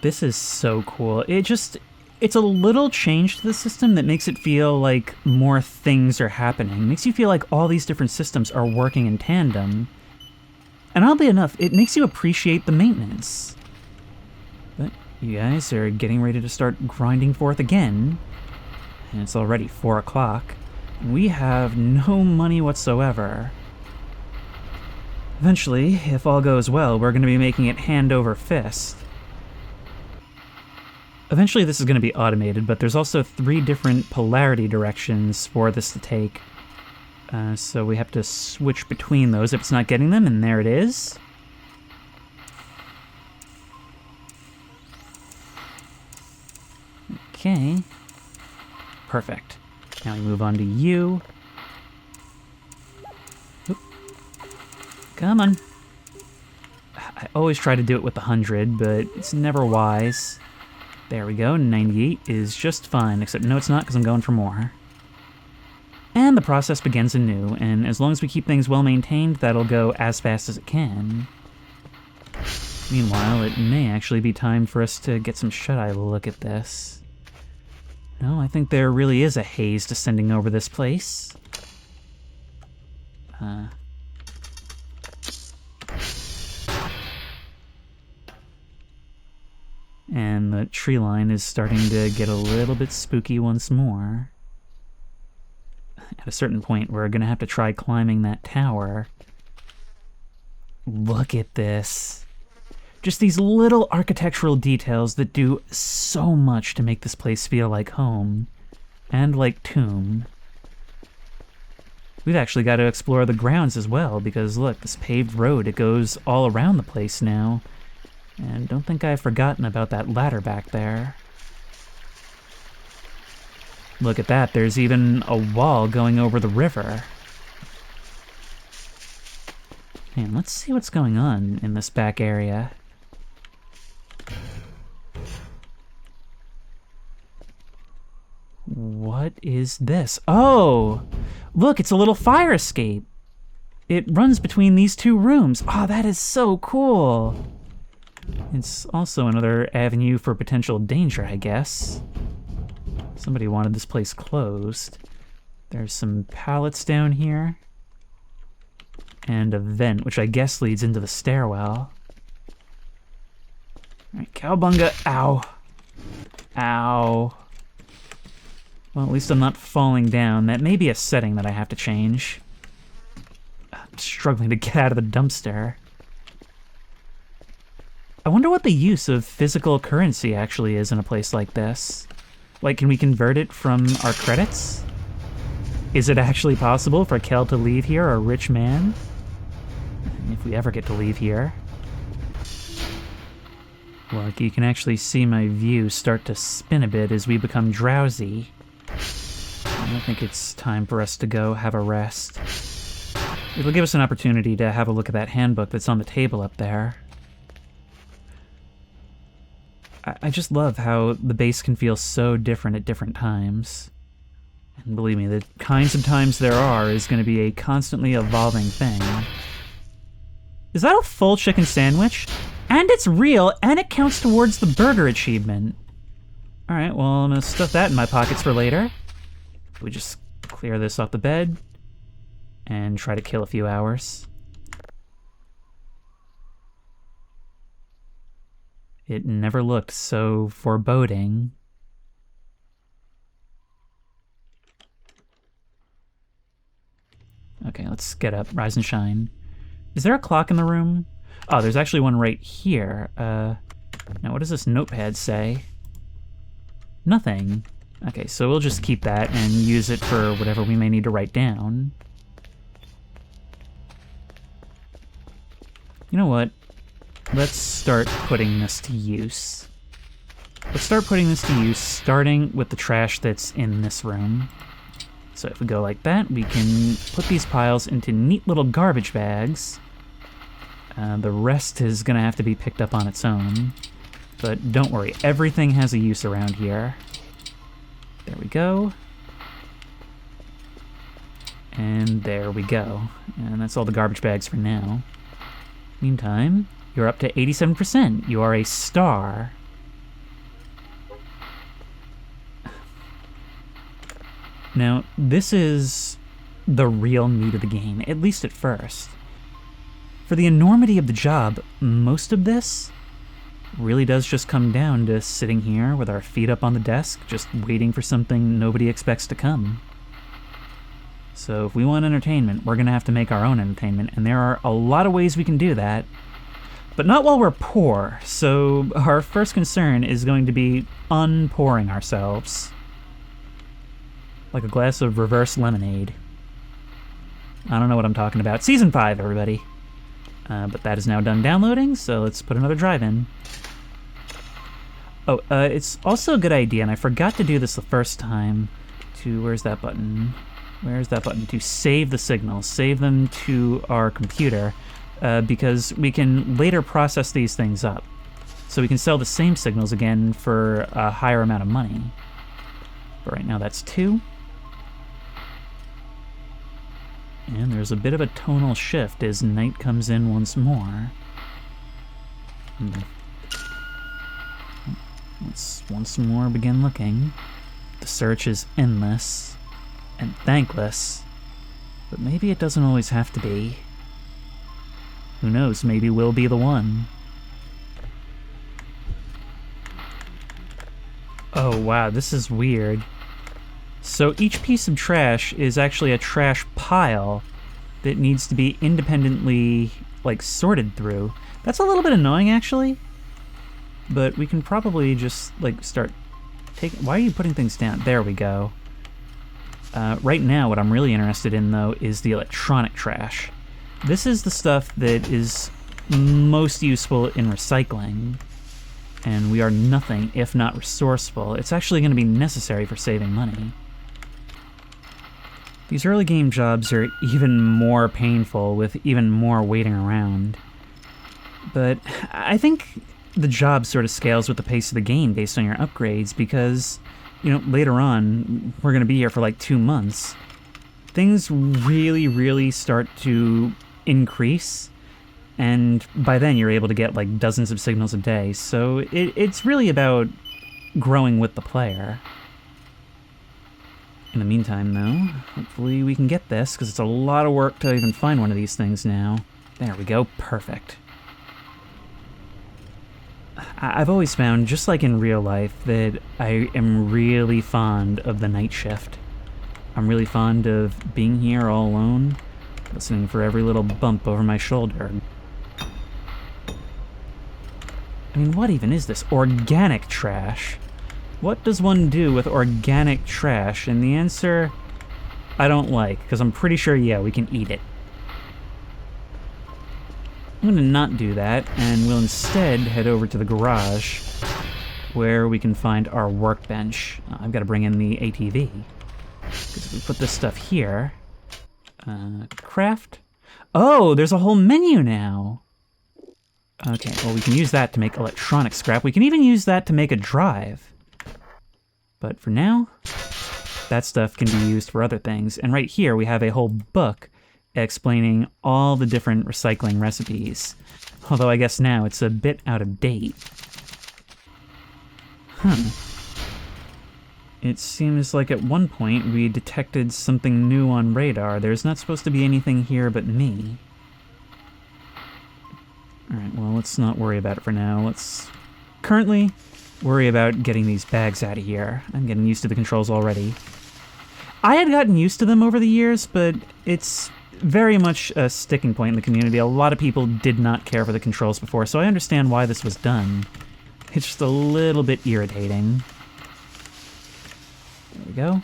This is so cool. It's a little change to the system that makes it feel like more things are happening. It makes you feel like all these different systems are working in tandem. And oddly enough, it makes you appreciate the maintenance. But you guys are getting ready to start grinding forth again. And it's already 4 o'clock. And we have no money whatsoever. Eventually, if all goes well, we're going to be making it hand over fist. Eventually this is going to be automated, but there's also 3 different polarity directions for this to take. So we have to switch between those if it's not getting them, and there it is. Okay. Perfect. Now we move on to you. Oop. Come on. I always try to do it with the 100, but it's never wise. There we go, 98 is just fine, except no it's not because I'm going for more. And the process begins anew, and as long as we keep things well maintained, that'll go as fast as it can. Meanwhile, it may actually be time for us to get some shut-eye look at this. No, I think there really is a haze descending over this place. And the tree line is starting to get a little bit spooky once more. At a certain point, we're going to have to try climbing that tower. Look at this. Just these little architectural details that do so much to make this place feel like home. And like Tomb. We've actually got to explore the grounds as well, because look, this paved road, it goes all around the place now. And don't think I've forgotten about that ladder back there. Look at that, there's even a wall going over the river. Man, let's see what's going on in this back area. What is this? Oh! Look, it's a little fire escape! It runs between these 2 rooms. Oh, that is so cool! It's also another avenue for potential danger, I guess. Somebody wanted this place closed. There's some pallets down here. And a vent, which I guess leads into the stairwell. Alright, cowbunga. Ow. Ow. Well, at least I'm not falling down. That may be a setting that I have to change. I'm struggling to get out of the dumpster. I wonder what the use of physical currency actually is in a place like this. Like, can we convert it from our credits? Is it actually possible for Kel to leave here a rich man? If we ever get to leave here. Look, you can actually see my view start to spin a bit as we become drowsy. I think it's time for us to go have a rest. It'll give us an opportunity to have a look at that handbook that's on the table up there. I just love how the base can feel so different at different times. And believe me, the kinds of times there are is going to be a constantly evolving thing. Is that a full chicken sandwich? And it's real, and it counts towards the burger achievement. Alright, well, I'm going to stuff that in my pockets for later. We just clear this off the bed and try to kill a few hours. It never looked so foreboding. Okay, let's get up, rise and shine. Is there a clock in the room? Oh, there's actually one right here. Now what does this notepad say? Nothing. Okay, so we'll just keep that and use it for whatever we may need to write down. You know what? Let's start putting this to use. Let's start putting this to use, starting with the trash that's in this room. So if we go like that, we can put these piles into neat little garbage bags. The rest is gonna have to be picked up on its own. But don't worry, everything has a use around here. There we go. And there we go. And that's all the garbage bags for now. Meantime, you're up to 87%. You are a star. Now, this is the real meat of the game, at least at first. For the enormity of the job, most of this really does just come down to sitting here with our feet up on the desk, just waiting for something nobody expects to come. So if we want entertainment, we're gonna have to make our own entertainment, and there are a lot of ways we can do that, but not while we're poor. So our first concern is going to be unpouring ourselves. Like a glass of reverse lemonade. I don't know what I'm talking about. Season 5, everybody. But that is now done downloading, so let's put another drive in. Oh, it's also a good idea, and I forgot to do this the first time, where's that button? Where's that button? To save the signals, save them to our computer, because we can later process these things up. So we can sell the same signals again for a higher amount of money. But right now that's 2. And there's a bit of a tonal shift as night comes in once more. Let's once more begin looking. The search is endless and thankless, but maybe it doesn't always have to be. Who knows, maybe we'll be the one. Oh wow, this is weird. So each piece of trash is actually a trash pile that needs to be independently, like, sorted through. That's a little bit annoying, actually. But we can probably just, like, start taking... Why are you putting things down? There we go. Right now, what I'm really interested in, though, is the electronic trash. This is the stuff that is most useful in recycling. And we are nothing if not resourceful. It's actually going to be necessary for saving money. These early game jobs are even more painful with even more waiting around. But I think the job sort of scales with the pace of the game based on your upgrades because, you know, later on, we're going to be here for like 2 months. Things really, really start to increase, and by then you're able to get like dozens of signals a day, so it's really about growing with the player. In the meantime, though, hopefully we can get this, because it's a lot of work to even find one of these things now. There we go, perfect. I've always found, just like in real life, that I am really fond of the night shift. I'm really fond of being here all alone, listening for every little bump over my shoulder. I mean, what even is this? Organic trash? What does one do with organic trash? And the answer I don't like, because I'm pretty sure, yeah, we can eat it. I'm going to not do that, and we'll instead head over to the garage, where we can find our workbench. I've got to bring in the ATV, because if we put this stuff here... craft? Oh, there's a whole menu now! Okay, well we can use that to make electronic scrap. We can even use that to make a drive. But for now, that stuff can be used for other things. And right here we have a whole book explaining all the different recycling recipes. Although I guess now it's a bit out of date. It seems like at one point we detected something new on radar. There's not supposed to be anything here but me. Alright, well, let's not worry about it for now. Let's currently worry about getting these bags out of here. I'm getting used to the controls already. I had gotten used to them over the years, but it's very much a sticking point in the community. A lot of people did not care for the controls before, so I understand why this was done. It's just a little bit irritating. There we go.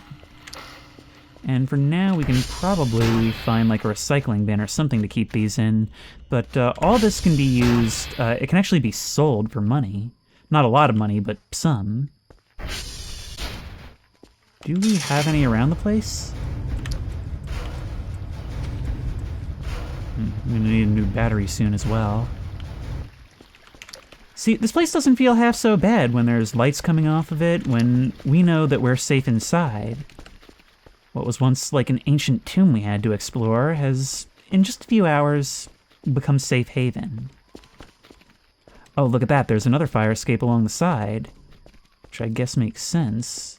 And for now, we can probably find like a recycling bin or something to keep these in. But all this can be used, it can actually be sold for money. Not a lot of money, but some. Do we have any around the place? I'm gonna need a new battery soon as well. See, this place doesn't feel half so bad when there's lights coming off of it, when we know that we're safe inside. What was once like an ancient tomb we had to explore has, in just a few hours, become safe haven. Oh, look at that, there's another fire escape along the side, which I guess makes sense.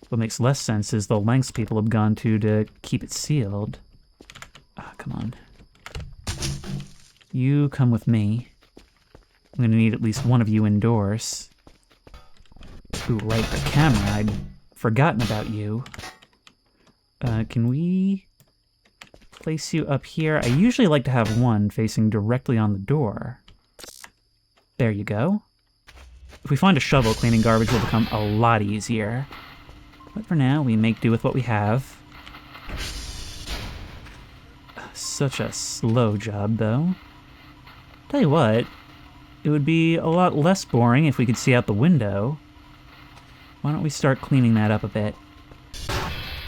What makes less sense is the lengths people have gone to keep it sealed. Ah, come on. You come with me. I'm gonna need at least one of you indoors. Ooh, right, the camera. I'd forgotten about you. Can we place you up here? I usually like to have one facing directly on the door. There you go. If we find a shovel, cleaning garbage will become a lot easier. But for now, we make do with what we have. Such a slow job, though. Tell you what, it would be a lot less boring if we could see out the window. Why don't we start cleaning that up a bit?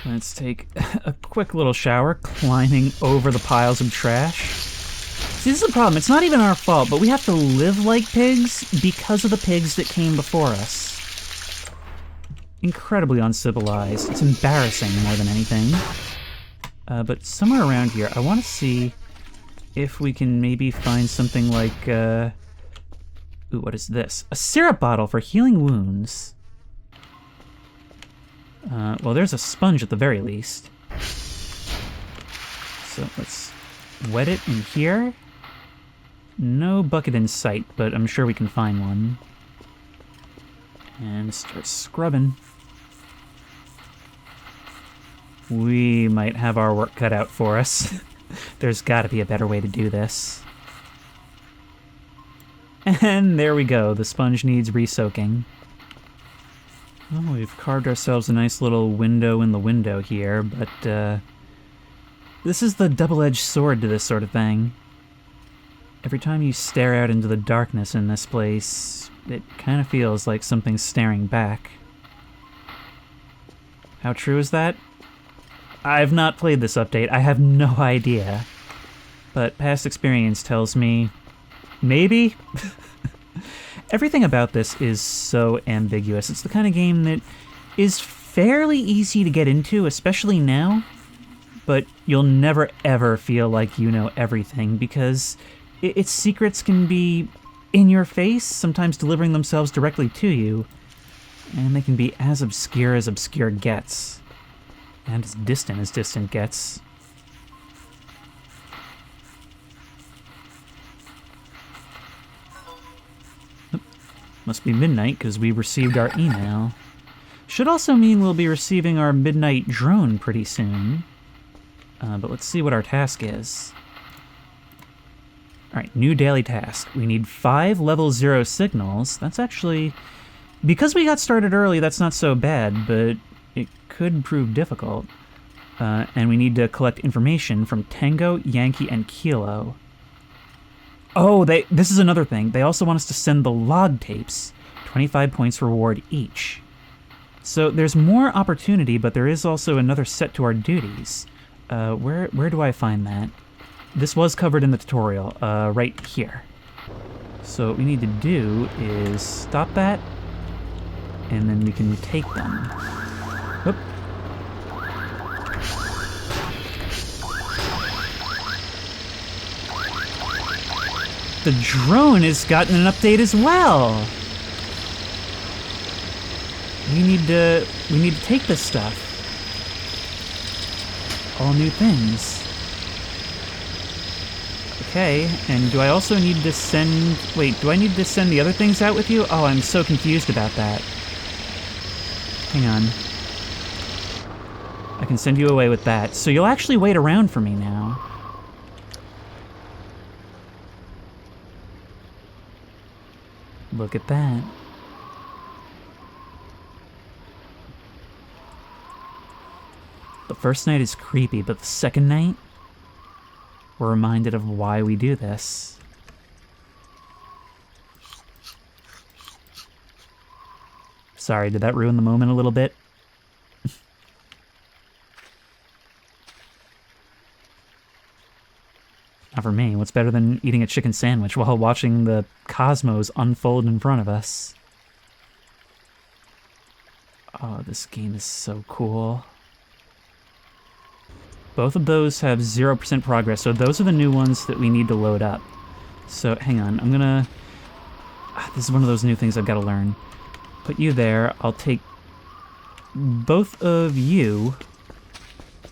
Let's take a quick little shower, climbing over the piles of trash. See, this is the problem. It's not even our fault, but we have to live like pigs because of the pigs that came before us. Incredibly uncivilized. It's embarrassing more than anything. But somewhere around here, I want to see if we can maybe find something like, ooh, what is this? A syrup bottle for healing wounds. Well, there's a sponge at the very least. So let's wet it in here. No bucket in sight, but I'm sure we can find one. And start scrubbing. We might have our work cut out for us. There's gotta be a better way to do this. And there we go, the sponge needs re-soaking. Well, we've carved ourselves a nice little window in the window here, but this is the double-edged sword to this sort of thing. Every time you stare out into the darkness in this place, it kind of feels like something's staring back. How true is that? I've not played this update, I have no idea. But past experience tells me, maybe? Everything about this is so ambiguous. It's the kind of game that is fairly easy to get into, especially now, but you'll never ever feel like you know everything because its secrets can be in your face, sometimes delivering themselves directly to you, and they can be as obscure gets, and as distant gets. Must be midnight, because we received our email. Should also mean we'll be receiving our midnight drone pretty soon. But let's see what our task is. Alright, new daily task. We need 5 level 0 signals. That's actually... Because we got started early, that's not so bad, but it could prove difficult. And we need to collect information from Tango, Yankee, and Kilo. Oh, this is another thing. They also want us to send the log tapes. 25 points reward each. So there's more opportunity, but there is also another set to our duties. Where do I find that? This was covered in the tutorial, right here. So what we need to do is stop that, and then we can take them. Whoop. The drone has gotten an update as well. We need to take this stuff. All new things. Okay, and do I also need to send... Wait, do I need to send the other things out with you? Oh, I'm so confused about that. Hang on. I can send you away with that. So you'll actually wait around for me now. Look at that. The first night is creepy, but the second night, we're reminded of why we do this. Sorry, did that ruin the moment a little bit? Not for me. What's better than eating a chicken sandwich while watching the cosmos unfold in front of us? Oh, this game is so cool. Both of those have 0% progress, so those are the new ones that we need to load up. So, hang on, I'm gonna... this is one of those new things I've got to learn. Put you there, I'll take both of you,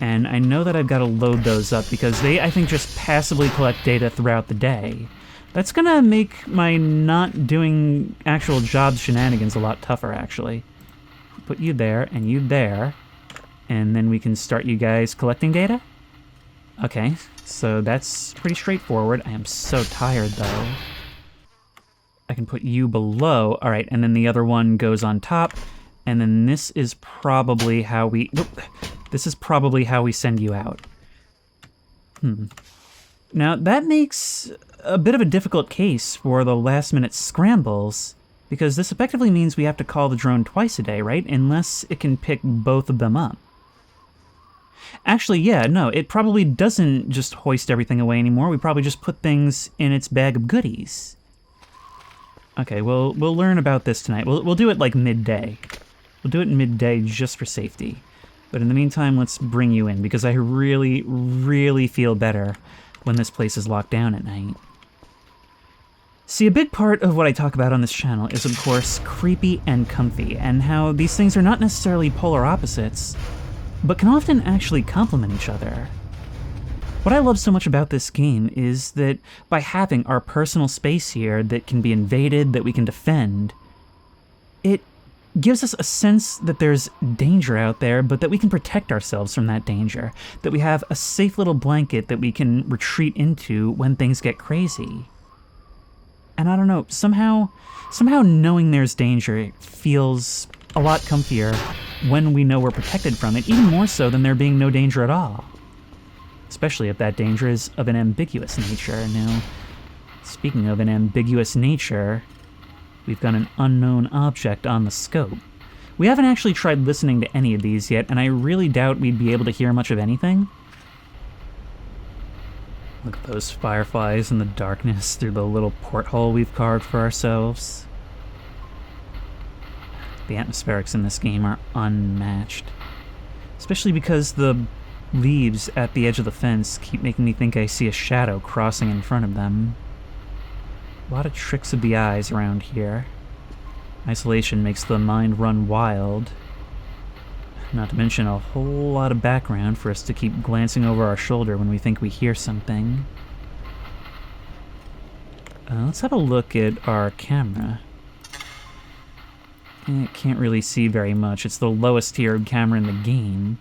and I know that I've got to load those up because they, I think, just passively collect data throughout the day. That's gonna make my not doing actual job shenanigans a lot tougher, actually. Put you there, and you there. And then we can start you guys collecting data? Okay, so that's pretty straightforward. I am so tired, though. I can put you below. All right, and then the other one goes on top. And then this is probably how we... This is probably how we send you out. Now, that makes a bit of a difficult case for the last-minute scrambles, because this effectively means we have to call the drone twice a day, right? Unless it can pick both of them up. Actually, yeah, no, it probably doesn't just hoist everything away anymore. We probably just put things in its bag of goodies. Okay, we'll learn about this tonight. We'll do it like midday. We'll do it midday just for safety. But in the meantime, let's bring you in, because I really, really feel better when this place is locked down at night. See, a big part of what I talk about on this channel is, of course, creepy and comfy, and how these things are not necessarily polar opposites, but can often actually complement each other. What I love so much about this game is that by having our personal space here that can be invaded, that we can defend, it gives us a sense that there's danger out there, but that we can protect ourselves from that danger, that we have a safe little blanket that we can retreat into when things get crazy. And I don't know, somehow knowing there's danger feels a lot comfier when we know we're protected from it, even more so than there being no danger at all. Especially if that danger is of an ambiguous nature. Now, speaking of an ambiguous nature, we've got an unknown object on the scope. We haven't actually tried listening to any of these yet, and I really doubt we'd be able to hear much of anything. Look at those fireflies in the darkness through the little porthole we've carved for ourselves. The atmospherics in this game are unmatched. Especially because the leaves at the edge of the fence keep making me think I see a shadow crossing in front of them. A lot of tricks of the eyes around here. Isolation makes the mind run wild. Not to mention a whole lot of background for us to keep glancing over our shoulder when we think we hear something. Let's have a look at our camera. It can't really see very much. It's the lowest tiered camera in the game.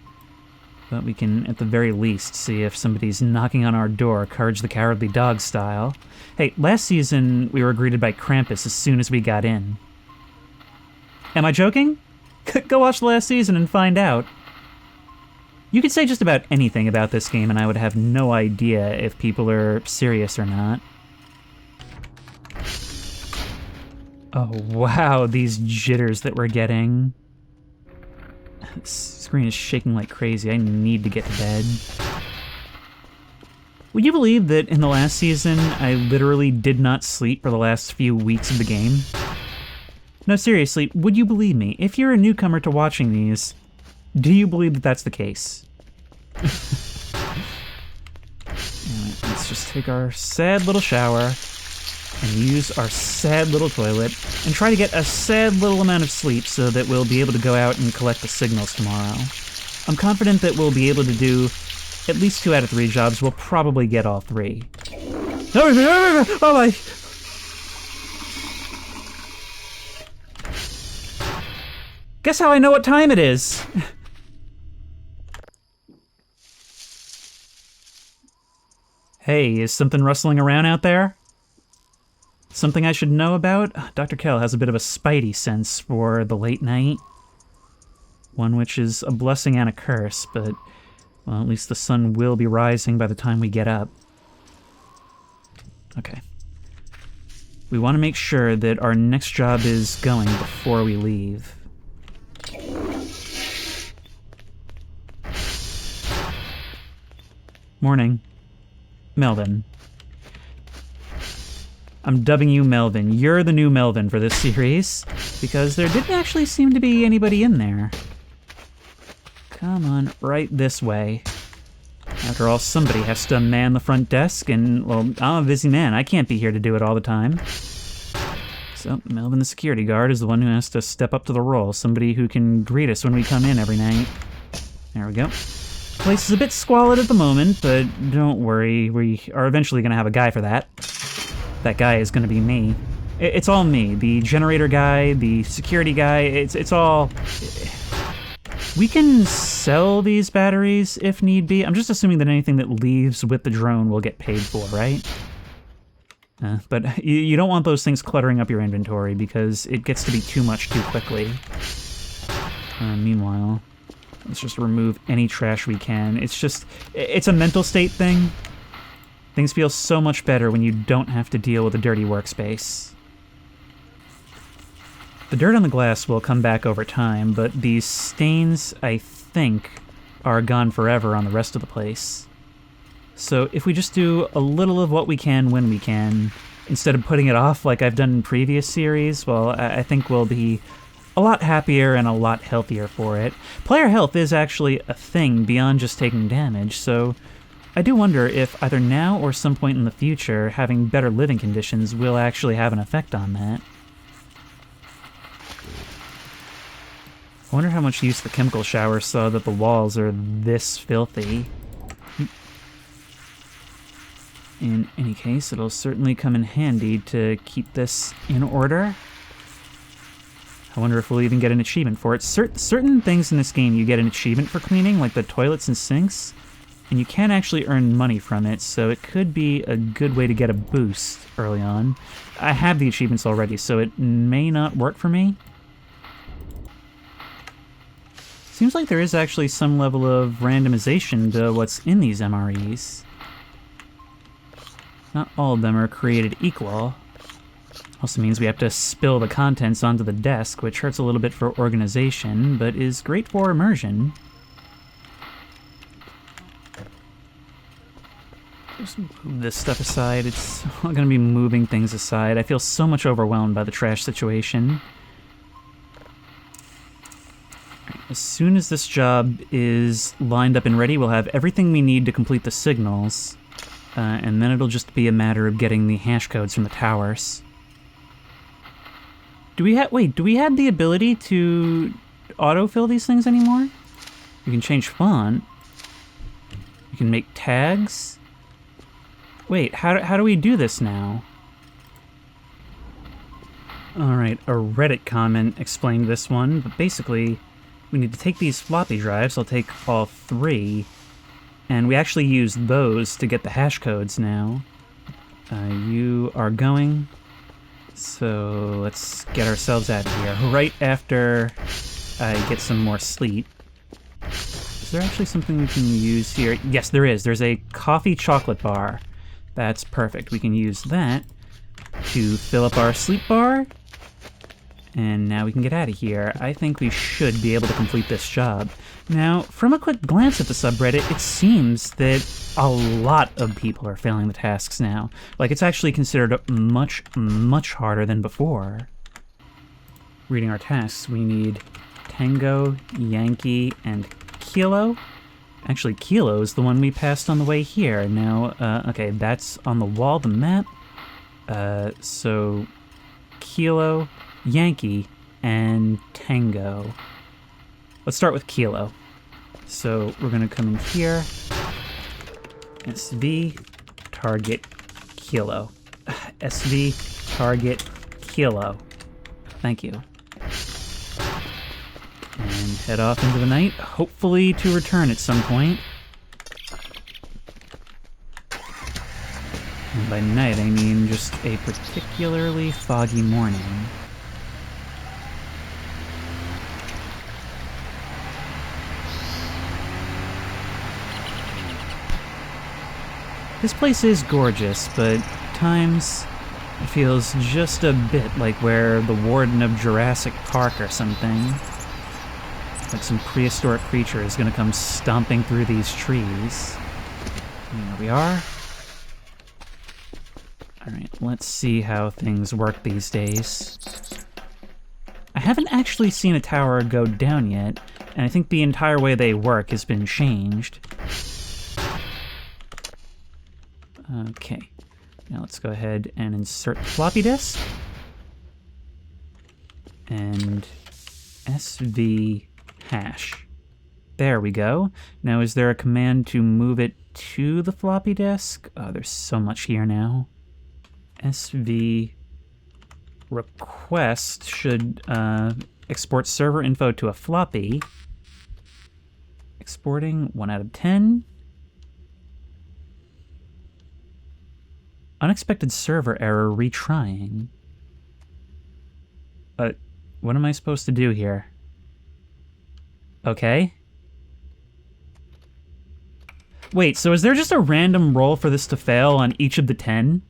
But we can, at the very least, see if somebody's knocking on our door, Courage the Cowardly Dog style. Hey, last season we were greeted by Krampus as soon as we got in. Am I joking? Go watch the last season and find out. You could say just about anything about this game and I would have no idea if people are serious or not. Oh wow, these jitters that we're getting. The screen is shaking like crazy. I need to get to bed. Would you believe that in the last season, I literally did not sleep for the last few weeks of the game? No, seriously, would you believe me? If you're a newcomer to watching these, do you believe that that's the case? Anyway, let's just take our sad little shower and use our sad little toilet and try to get a sad little amount of sleep so that we'll be able to go out and collect the signals tomorrow. I'm confident that we'll be able to do at least 2 out of 3 jobs. We'll probably get all 3. Oh my... Guess how I know what time it is? Hey, is something rustling around out there? Something I should know about? Dr. Kell has a bit of a spidey sense for the late night. One which is a blessing and a curse, but, well, at least the sun will be rising by the time we get up. Okay. We want to make sure that our next job is going before we leave. Morning. Melvin. I'm dubbing you Melvin. You're the new Melvin for this series, because there didn't actually seem to be anybody in there. Come on, right this way. After all, somebody has to man the front desk, and, well, I'm a busy man. I can't be here to do it all the time. So, Melvin the security guard is the one who has to step up to the role. Somebody who can greet us when we come in every night. There we go. The place is a bit squalid at the moment, but don't worry. We are eventually going to have a guy for that. That guy is going to be me. It's all me. The generator guy, the security guy, it's all... We can sell these batteries if need be. I'm just assuming that anything that leaves with the drone will get paid for, right? But you don't want those things cluttering up your inventory because it gets to be too much too quickly. Meanwhile, let's just remove any trash we can. It's a mental state thing. Things feel so much better when you don't have to deal with a dirty workspace. The dirt on the glass will come back over time, but these stains, I think, are gone forever on the rest of the place. So if we just do a little of what we can when we can, instead of putting it off like I've done in previous series, well, I think we'll be a lot happier and a lot healthier for it. Player health is actually a thing beyond just taking damage, so I do wonder if either now or some point in the future, having better living conditions will actually have an effect on that. I wonder how much use the chemical shower saw that the walls are this filthy. In any case, it'll certainly come in handy to keep this in order. I wonder if we'll even get an achievement for it. Certain things in this game you get an achievement for cleaning, like the toilets and sinks, and you can actually earn money from it, so it could be a good way to get a boost early on. I have the achievements already, so it may not work for me. Seems like there is actually some level of randomization to what's in these MREs. Not all of them are created equal. Also means we have to spill the contents onto the desk, which hurts a little bit for organization, but is great for immersion. Just move this stuff aside. It's all going to be moving things aside. I feel so much overwhelmed by the trash situation. As soon as this job is lined up and ready, we'll have everything we need to complete the signals, and then it'll just be a matter of getting the hash codes from the towers. Do we have the ability to autofill these things anymore? You can change font. You can make tags. Wait, how do we do this now? Alright, a Reddit comment explained this one, but basically we need to take these floppy drives, I'll take all 3, and we actually use those to get the hash codes now. You are going, so let's get ourselves out of here right after I get some more sleep. Is there actually something we can use here? Yes, there is. There's a coffee chocolate bar. That's perfect. We can use that to fill up our sleep bar. And now we can get out of here. I think we should be able to complete this job. Now, from a quick glance at the subreddit, it seems that a lot of people are failing the tasks now. Like, it's actually considered much, much harder than before. Reading our tasks, we need Tango, Yankee, and Kilo. Actually, Kilo is the one we passed on the way here. Now, okay, that's on the wall, the map. So, Kilo, Yankee, and Tango. Let's start with Kilo. So we're gonna come in here. SV, target, Kilo. SV, target, Kilo. Thank you. And head off into the night, hopefully to return at some point. And by night, I mean just a particularly foggy morning. This place is gorgeous, but at times it feels just a bit like where the warden of Jurassic Park or something. Like some prehistoric creature is gonna come stomping through these trees. And here we are. Alright, let's see how things work these days. I haven't actually seen a tower go down yet, and I think the entire way they work has been changed. Okay, now let's go ahead and insert the floppy disk. And SV hash. There we go. Now, is there a command to move it to the floppy disk? Oh, there's so much here now. SV request should export server info to a floppy. Exporting 1 out of 10. Unexpected server error retrying. What am I supposed to do here? Okay. Wait, so is there just a random roll for this to fail on each of the 10?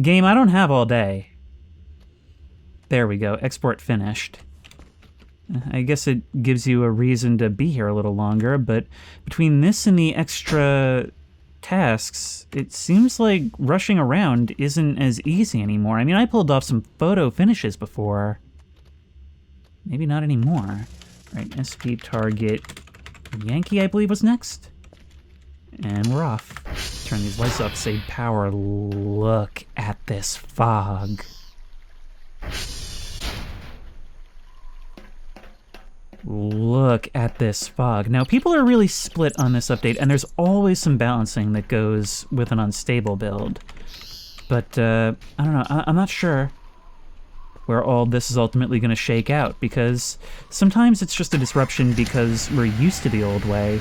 Game, I don't have all day. There we go, export finished. I guess it gives you a reason to be here a little longer, but between this and the extra tasks, it seems like rushing around isn't as easy anymore. I mean, I pulled off some photo finishes before. Maybe not anymore. Right, SP target Yankee, I believe, was next. And we're off. Turn these lights off, save power. Look at this fog. Look at this fog. Now, people are really split on this update, and there's always some balancing that goes with an unstable build. But, I don't know, I'm not sure where all this is ultimately going to shake out, because sometimes it's just a disruption because we're used to the old way,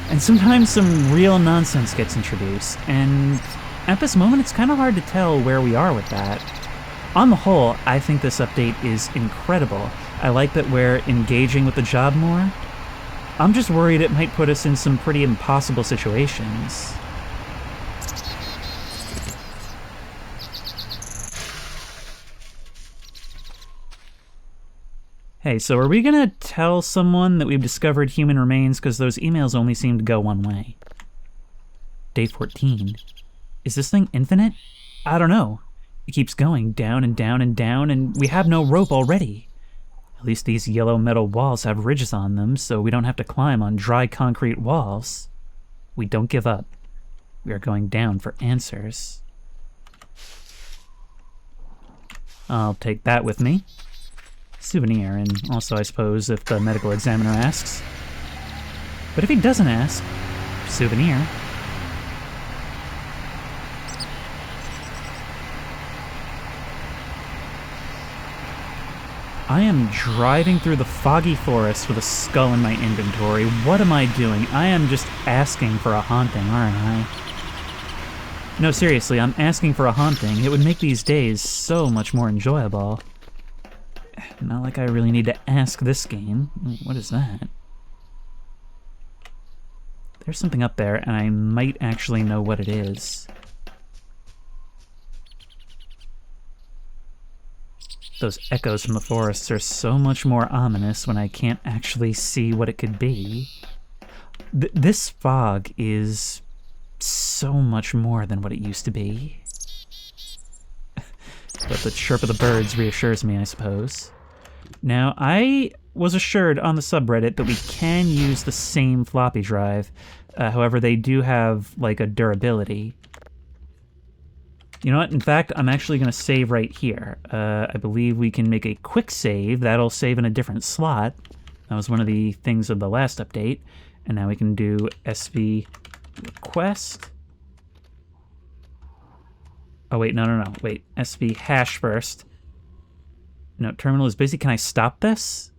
and sometimes some real nonsense gets introduced, and at this moment it's kind of hard to tell where we are with that. On the whole, I think this update is incredible. I like that we're engaging with the job more. I'm just worried it might put us in some pretty impossible situations. Hey, so are we gonna tell someone that we've discovered human remains, because those emails only seem to go one way? Day 14. Is this thing infinite? I don't know. It keeps going down and down and down, and we have no rope already. At least these yellow metal walls have ridges on them, so we don't have to climb on dry concrete walls. We don't give up. We are going down for answers. I'll take that with me. Souvenir, and also, I suppose, if the medical examiner asks. But if he doesn't ask, souvenir. I am driving through the foggy forest with a skull in my inventory. What am I doing? I am just asking for a haunting, aren't I? No, seriously, I'm asking for a haunting. It would make these days so much more enjoyable. Not like I really need to ask this game. What is that? There's something up there, and I might actually know what it is. Those echoes from the forests are so much more ominous when I can't actually see what it could be. This fog is so much more than what it used to be. But the chirp of the birds reassures me, I suppose. Now, I was assured on the subreddit that we can use the same floppy drive. However, they do have, like, a durability. You know what? In fact, I'm actually going to save right here. I believe we can make a quick save. That'll save in a different slot. That was one of the things of the last update. And now we can do SV request. Oh, wait, no. Wait, SV hash first. No, terminal is busy. Can I stop this?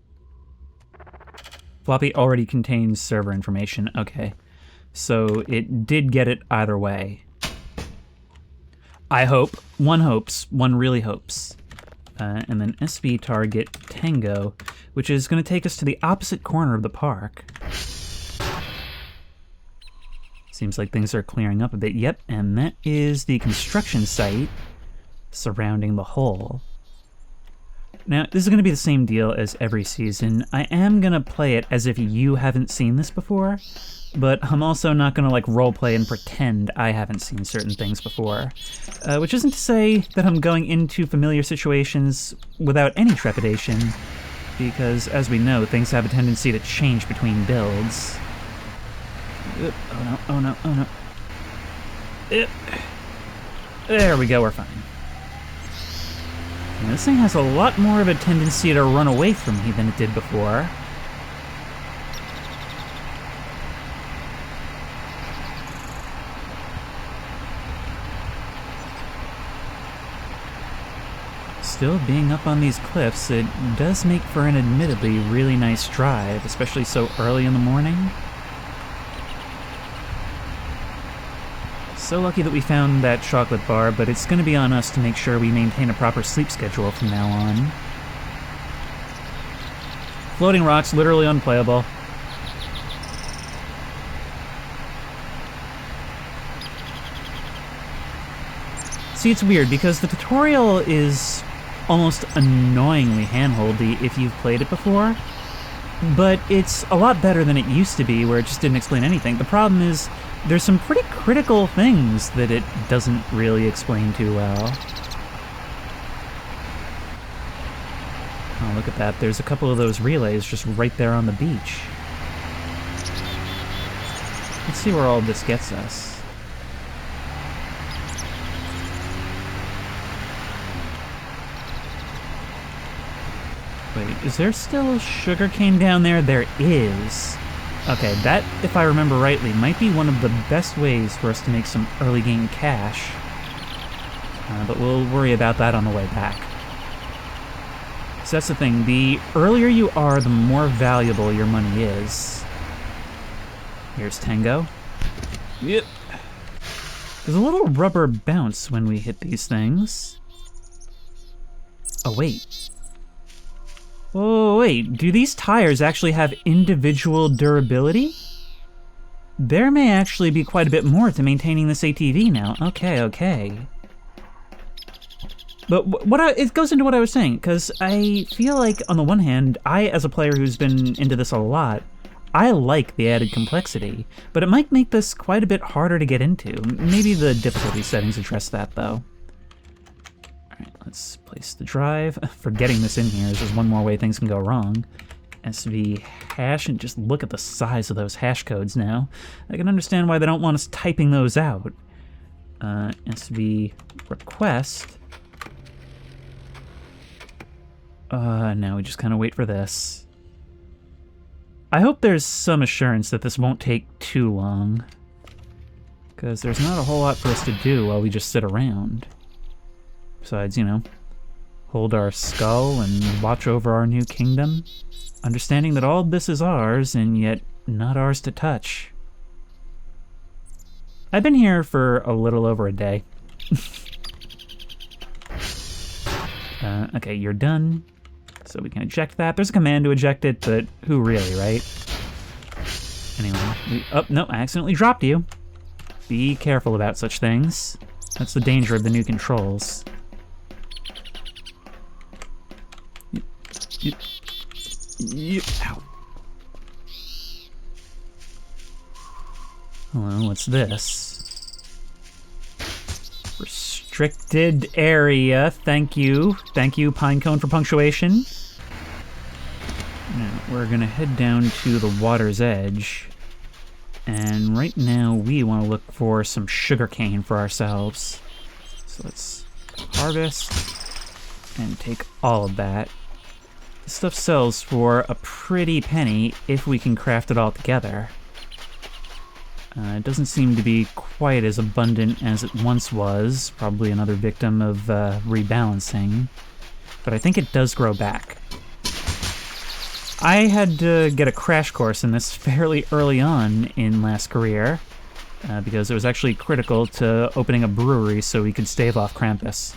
Floppy already contains server information. Okay. So it did get it either way. I hope. One hopes. One really hopes. And then SV target Tango, which is going to take us to the opposite corner of the park. Seems like things are clearing up a bit. Yep, and that is the construction site surrounding the hole. Now, this is going to be the same deal as every season. I am going to play it as if you haven't seen this before, but I'm also not going to like roleplay and pretend I haven't seen certain things before. Which isn't to say that I'm going into familiar situations without any trepidation, because as we know, things have a tendency to change between builds. Oh no. There we go, we're fine. Now, this thing has a lot more of a tendency to run away from me than it did before. Still, being up on these cliffs, it does make for an admittedly really nice drive, especially so early in the morning. So lucky that we found that chocolate bar, but it's going to be on us to make sure we maintain a proper sleep schedule from now on. Floating rocks, literally unplayable. See, it's weird, because the tutorial is almost annoyingly handholdy if you've played it before, but it's a lot better than it used to be, where it just didn't explain anything. The problem is, there's some pretty critical things that it doesn't really explain too well. Oh, look at that. There's a couple of those relays just right there on the beach. Let's see where all this gets us. Wait, is there still sugarcane down there? There is. Okay, that, if I remember rightly, might be one of the best ways for us to make some early game cash. But we'll worry about that on the way back. So that's the thing, the earlier you are, the more valuable your money is. Here's Tango. Yep. There's a little rubber bounce when we hit these things. Oh, wait. Oh, wait, do these tires actually have individual durability? There may actually be quite a bit more to maintaining this ATV now. Okay. But it goes into what I was saying, because I feel like, on the one hand, I, as a player who's been into this a lot, I like the added complexity, but it might make this quite a bit harder to get into. Maybe the difficulty settings address that, though. Alright, let's place the drive. Forgetting this in here is just one more way things can go wrong. SV hash, and just look at the size of those hash codes now. I can understand why they don't want us typing those out. SV request. Now we just kind of wait for this. I hope there's some assurance that this won't take too long, because there's not a whole lot for us to do while we just sit around. Besides, you know, hold our skull and watch over our new kingdom, understanding that all this is ours, and yet not ours to touch. I've been here for a little over a day. Okay, you're done. So we can eject that. There's a command to eject it, but who really, right? Anyway, oh, no, I accidentally dropped you. Be careful about such things. That's the danger of the new controls. Ow. Hello, what's this? Restricted area, thank you. Thank you, Pinecone, for punctuation. Now, we're gonna head down to the water's edge. And right now, we want to look for some sugarcane for ourselves. So let's harvest and take all of that. This stuff sells for a pretty penny if we can craft it all together. It doesn't seem to be quite as abundant as it once was, probably another victim of rebalancing, but I think it does grow back. I had to get a crash course in this fairly early on in last career, because it was actually critical to opening a brewery so we could stave off Krampus.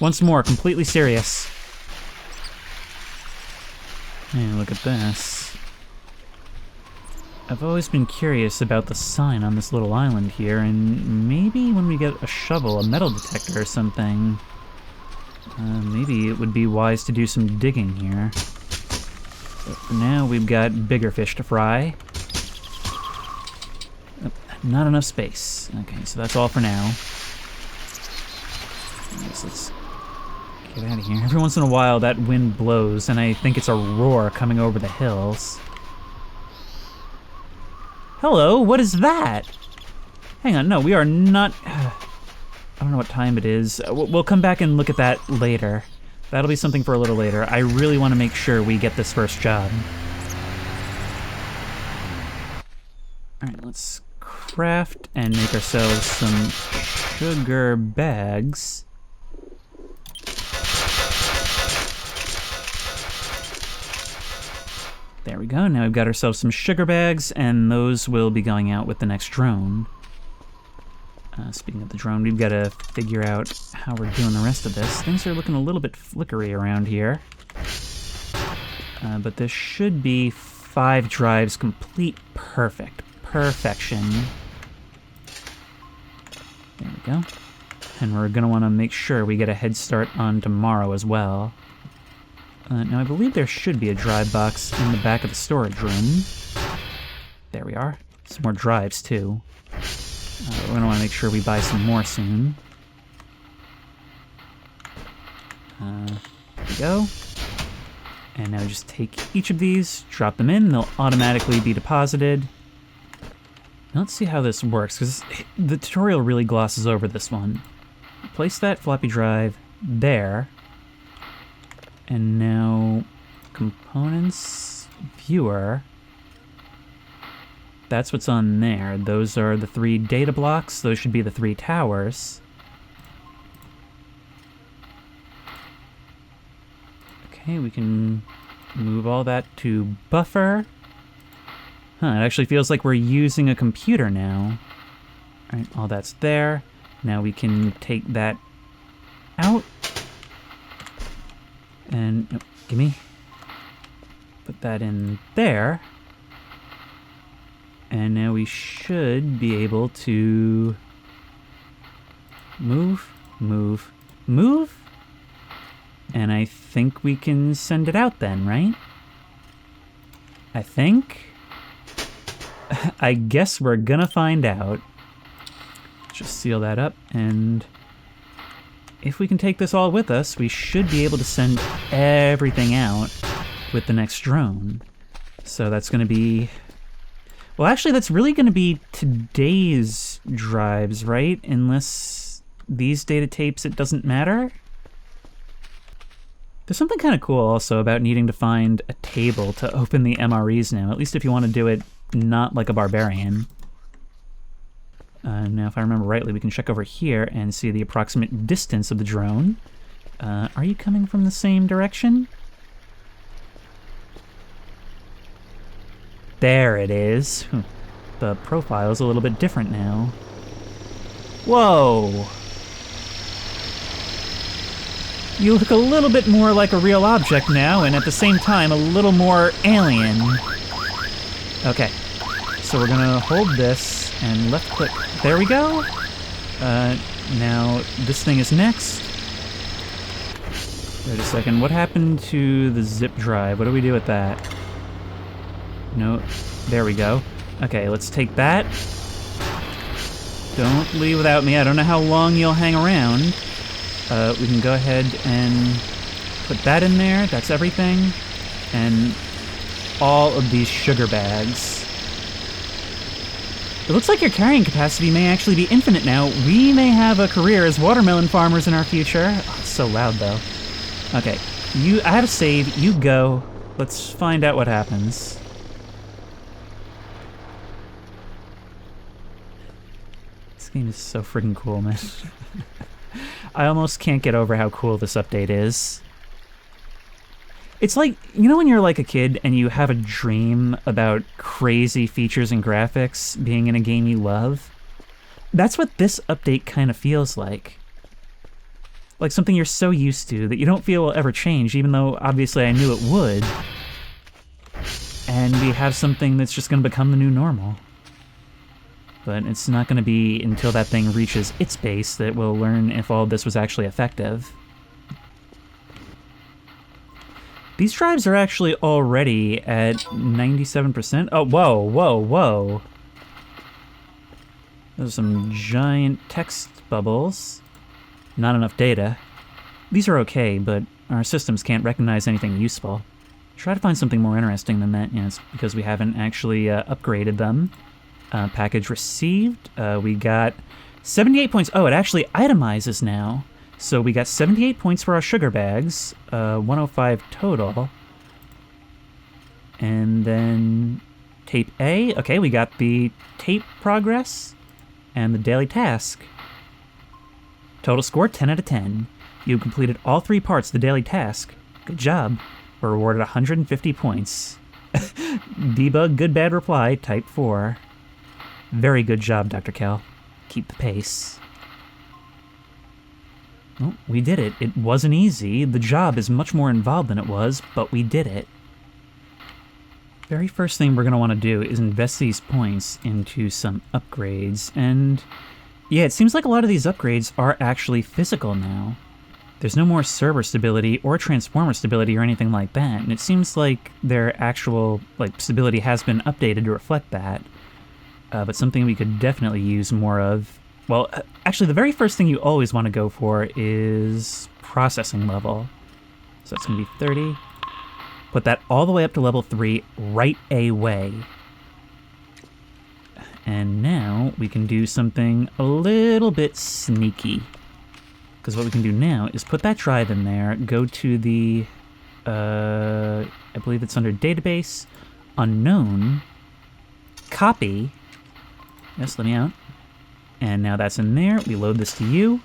Once more, completely serious. Hey, look at this. I've always been curious about the sign on this little island here, and maybe when we get a shovel, a metal detector or something, maybe it would be wise to do some digging here. But for now, we've got bigger fish to fry. Oh, not enough space. Okay, so that's all for now. Let's get out of here. Every once in a while, that wind blows, and I think it's a roar coming over the hills. Hello, what is that? Hang on, no, we are not... I don't know what time it is. We'll come back and look at that later. That'll be something for a little later. I really want to make sure we get this first job. Alright, let's craft and make ourselves some sugar bags. There we go, now we've got ourselves some sugar bags, and those will be going out with the next drone. Speaking of the drone, we've got to figure out how we're doing the rest of this. Things are looking a little bit flickery around here. But this should be 5 drives complete perfect. Perfection. There we go. And we're going to want to make sure we get a head start on tomorrow as well. Now I believe there should be a drive box in the back of the storage room. There we are. Some more drives too. We're going to want to make sure we buy some more soon. There we go. And now just take each of these, drop them in, they'll automatically be deposited. Now let's see how this works, because the tutorial really glosses over this one. Place that floppy drive there. And now, components, viewer. That's what's on there. Those are the 3 data blocks. Those should be the 3 towers. Okay, we can move all that to buffer. Huh, it actually feels like we're using a computer now. All right, all that's there. Now we can take that out. And, oh, gimme. Put that in there. And now we should be able to move, move, move. And I think we can send it out then, right? I think. I guess we're gonna find out. Just seal that up, and if we can take this all with us, we should be able to send everything out with the next drone. So that's gonna be... Well, actually, that's really going to be today's drives, right? Unless these data tapes, it doesn't matter? There's something kind of cool also about needing to find a table to open the MREs now, at least if you want to do it not like a barbarian. Now, if I remember rightly, we can check over here and see the approximate distance of the drone. Are you coming from the same direction? There it is. The profile's a little bit different now. Whoa! You look a little bit more like a real object now, and at the same time, a little more alien. Okay, so we're gonna hold this and left click. There we go. Now this thing is next. Wait a second, what happened to the zip drive? What do we do with that? No, there we go. Okay, let's take that. Don't leave without me. I don't know how long you'll hang around. We can go ahead and put that in there. That's everything. And all of these sugar bags. It looks like your carrying capacity may actually be infinite now. We may have a career as watermelon farmers in our future. Oh, it's so loud, though. Okay, I have a save. You go. Let's find out what happens. This game is so freaking cool, man. I almost can't get over how cool this update is. It's like, you know when you're like a kid and you have a dream about crazy features and graphics being in a game you love? That's what this update kind of feels like. Like something you're so used to that you don't feel will ever change, even though obviously I knew it would. And we have something that's just going to become the new normal. But it's not going to be until that thing reaches its base that we'll learn if all of this was actually effective. These drives are actually already at 97%. Oh, whoa, whoa, whoa. Those are some giant text bubbles. Not enough data. These are okay, but our systems can't recognize anything useful. Try to find something more interesting than that. It's because we haven't actually upgraded them. Package received. We got 78 points. Oh, it actually itemizes now. So we got 78 points for our sugar bags. 105 total. And then tape A. Okay, we got the tape progress and the daily task. Total score 10 out of 10. You completed all 3 parts of the daily task. Good job. We're rewarded 150 points. Debug good bad reply type 4. Very good job, Dr. Kel. Keep the pace. Well, we did it. It wasn't easy. The job is much more involved than it was, but we did it. Very first thing we're going to want to do is invest these points into some upgrades, and yeah, it seems like a lot of these upgrades are actually physical now. There's no more server stability or transformer stability or anything like that, and it seems like their actual stability has been updated to reflect that. But something we could definitely use more of. Well, actually, the very first thing you always want to go for is processing level. So that's going to be 30. Put that all the way up to level 3 right away. And now we can do something a little bit sneaky. Because what we can do now is put that drive in there, go to the, I believe it's under database, unknown, copy. Yes, let me out. And now that's in there. We load this to you.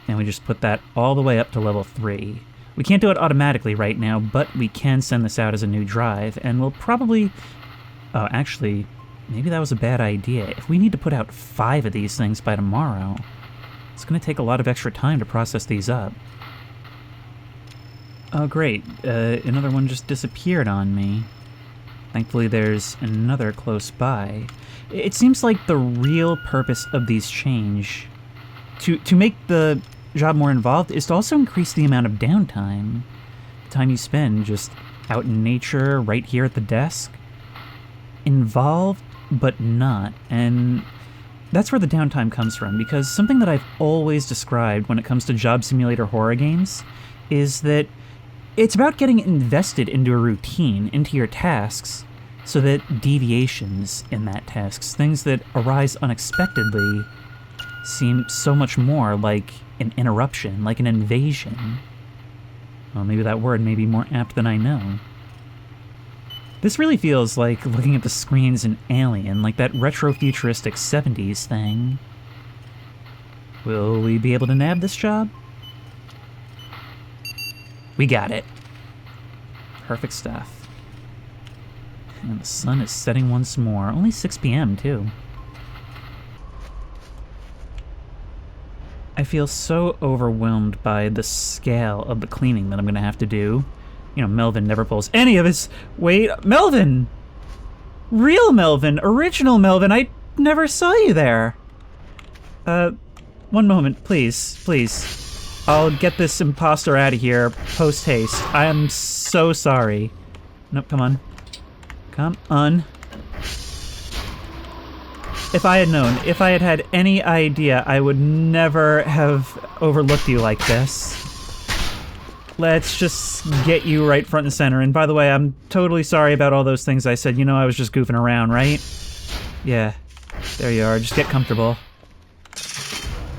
And we just put that all the way up to level 3. We can't do it automatically right now, but we can send this out as a new drive, and we'll probably... Oh, actually, maybe that was a bad idea. If we need to put out 5 of these things by tomorrow, it's going to take a lot of extra time to process these up. Oh, great. Another one just disappeared on me. Thankfully, there's another close by. It seems like the real purpose of these change, to make the job more involved, is to also increase the amount of downtime. The time you spend just out in nature, right here at the desk. Involved, but not. And that's where the downtime comes from, because something that I've always described when it comes to job simulator horror games is that it's about getting invested into a routine, into your tasks, so that deviations in that tasks, things that arise unexpectedly, seem so much more like an interruption, like an invasion. Well, maybe that word may be more apt than I know. This really feels like looking at the screens in Alien, like that retro-futuristic 70s thing. Will we be able to nab this job? We got it. Perfect stuff. And the sun is setting once more. Only 6 p.m. too. feel so overwhelmed by the scale of the cleaning that I'm gonna have to do. You know, Melvin never pulls any of his... Wait, Melvin! Real Melvin, original Melvin, I never saw you there. One moment, please, please. I'll get this imposter out of here post-haste. I am so sorry. Nope, come on. Come on. If I had known, if I had had any idea, I would never have overlooked you like this. Let's just get you right front and center. And by the way, I'm totally sorry about all those things I said. You know I was just goofing around, right? Yeah. There you are. Just get comfortable.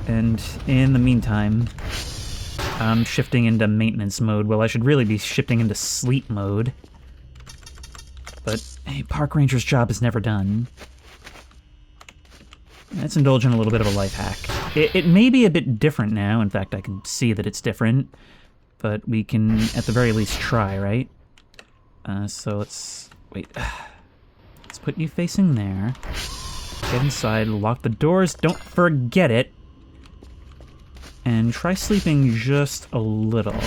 And in the meantime, I'm shifting into maintenance mode. Well, I should really be shifting into sleep mode. But, hey, park ranger's job is never done. Let's indulge in a little bit of a life hack. It may be a bit different now. In fact, I can see that it's different. But we can, at the very least, try, right? So let's... Wait. Let's put you facing there. Get inside, lock the doors, don't forget it. And try sleeping just a little.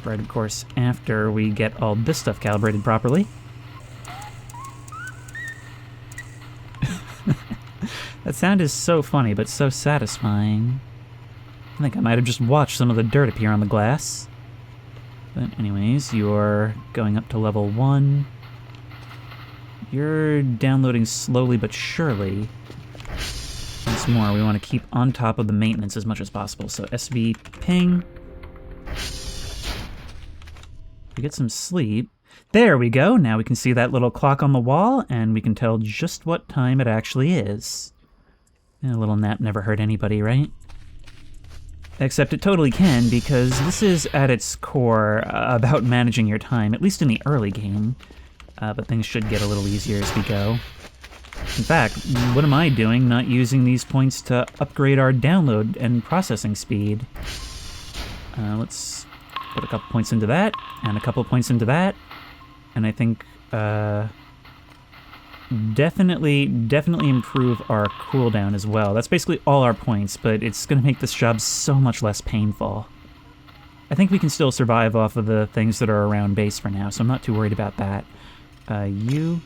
Right, of course, after we get all this stuff calibrated properly. That sound is so funny, but so satisfying. I think I might have just watched some of the dirt appear on the glass. But anyways, you're going up to level 1. You're downloading slowly but surely. Once more, we want to keep on top of the maintenance as much as possible. So SV ping. We get some sleep. There we go. Now we can see that little clock on the wall, and we can tell just what time it actually is. And a little nap never hurt anybody, right? Except it totally can, because this is at its core about managing your time, at least in the early game. But things should get a little easier as we go. In fact, what am I doing not using these points to upgrade our download and processing speed? Let's put a couple points into that, and a couple points into that. And I think, definitely improve our cooldown as well. That's basically all our points, but it's gonna make this job so much less painful. I think we can still survive off of the things that are around base for now, so I'm not too worried about that. You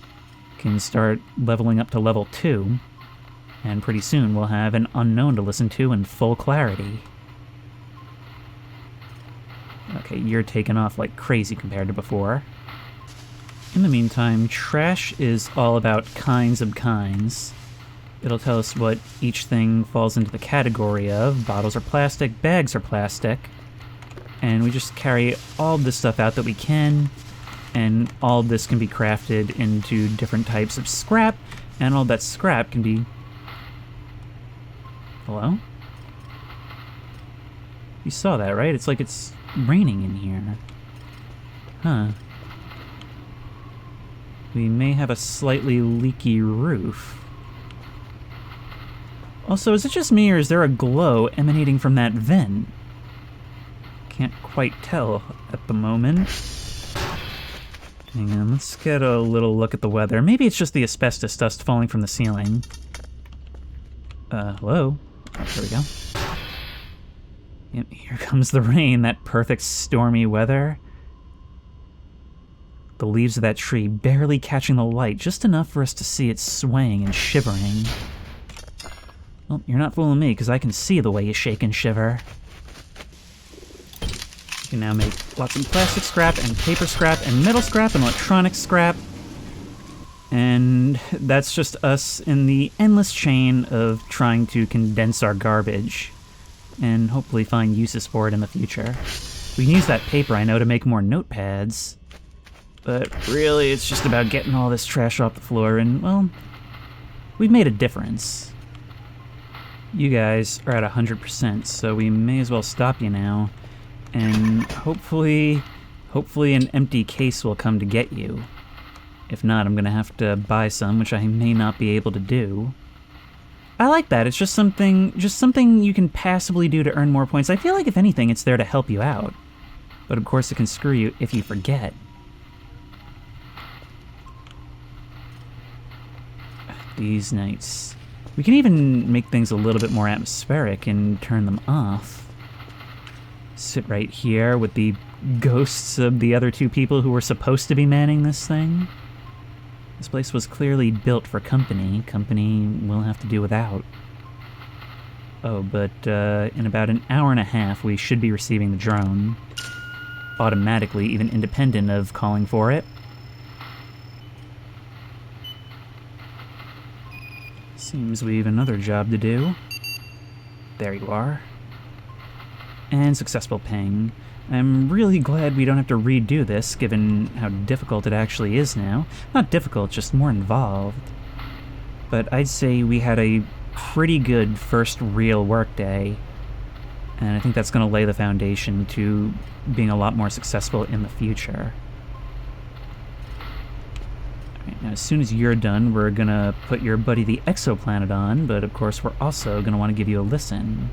can start leveling up to level 2, and pretty soon we'll have an unknown to listen to in full clarity. Okay, you're taking off like crazy compared to before. In the meantime, trash is all about kinds of kinds. It'll tell us what each thing falls into the category of. Bottles are plastic, bags are plastic. And we just carry all this stuff out that we can, and all of this can be crafted into different types of scrap, and all that scrap can be... Hello? You saw that, right? It's like it's raining in here. Huh. We may have a slightly leaky roof. Also, is it just me, or is there a glow emanating from that vent? Can't quite tell at the moment. Hang on, let's get a little look at the weather. Maybe it's just the asbestos dust falling from the ceiling. Hello? Oh, there we go. Yep, here comes the rain, that perfect stormy weather. The leaves of that tree barely catching the light, just enough for us to see it swaying and shivering. Well, you're not fooling me, because I can see the way you shake and shiver. You can now make lots of plastic scrap, and paper scrap, and metal scrap, and electronic scrap. And that's just us in the endless chain of trying to condense our garbage, and hopefully find uses for it in the future. We can use that paper, I know, to make more notepads. But really, it's just about getting all this trash off the floor, and, well, we've made a difference. You guys are at 100%, so we may as well stop you now. And hopefully an empty case will come to get you. If not, I'm gonna have to buy some, which I may not be able to do. I like that. It's just something you can passively do to earn more points. I feel like, if anything, it's there to help you out. But of course it can screw you if you forget. These nights. We can even make things a little bit more atmospheric and turn them off. Sit right here with the ghosts of the other two people who were supposed to be manning this thing. This place was clearly built for company. Company we'll have to do without. Oh, but in about an hour and a half, we should be receiving the drone. Automatically, even independent of calling for it. Seems we've another job to do. There you are. And successful ping. I'm really glad we don't have to redo this, given how difficult it actually is now. Not difficult, just more involved. But I'd say we had a pretty good first real workday, and I think that's going to lay the foundation to being a lot more successful in the future. Alright, now as soon as you're done, we're going to put your buddy the exoplanet on, but of course we're also going to want to give you a listen.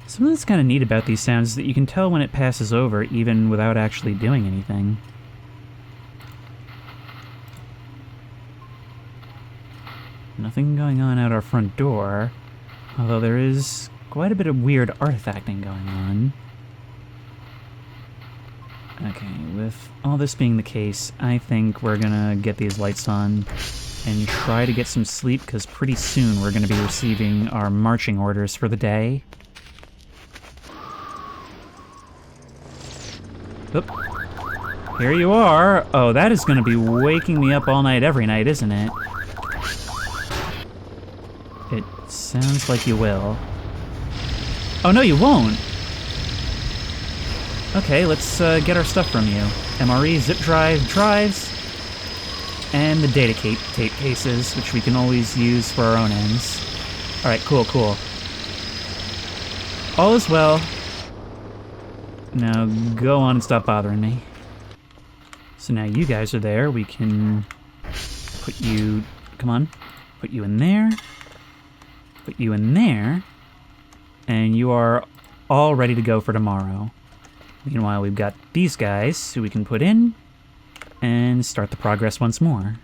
Something that's kind of neat about these sounds is that you can tell when it passes over, even without actually doing anything. Nothing going on out our front door, although there is quite a bit of weird artifacting going on. Okay, with all this being the case, I think we're gonna get these lights on and try to get some sleep, because pretty soon we're gonna be receiving our marching orders for the day. Oop. Here you are. Oh, that is gonna be waking me up all night every night, isn't it? It sounds like you will. Oh, no, you won't. Okay, let's get our stuff from you. MRE, zip drive, drives, and the data tape cases, which we can always use for our own ends. Alright, cool, cool. All is well. Now go on and stop bothering me. So now you guys are there, we can put you... Come on. Put you in there. Put you in there. And you are all ready to go for tomorrow. Meanwhile, we've got these guys who we can put in and start the progress once more.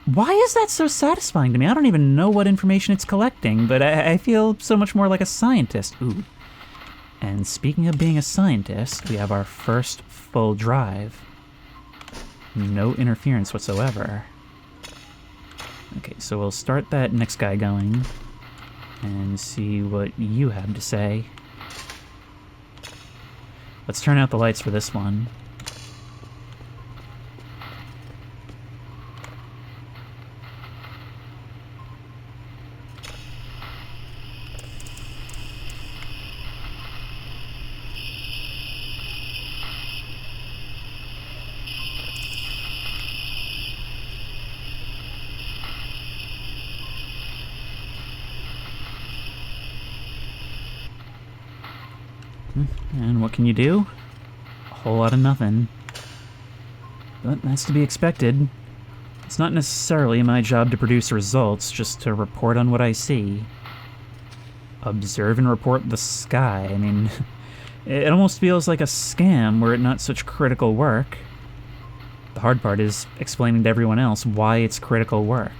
Why is that so satisfying to me? I don't even know what information it's collecting, but I feel so much more like a scientist. Ooh. And speaking of being a scientist, we have our first full drive. No interference whatsoever. Okay, so we'll start that next guy going and see what you have to say. Let's turn out the lights for this one. And what can you do? A whole lot of nothing. But that's to be expected. It's not necessarily my job to produce results, just to report on what I see. Observe and report the sky. I mean, it almost feels like a scam were it not such critical work. The hard part is explaining to everyone else why it's critical work.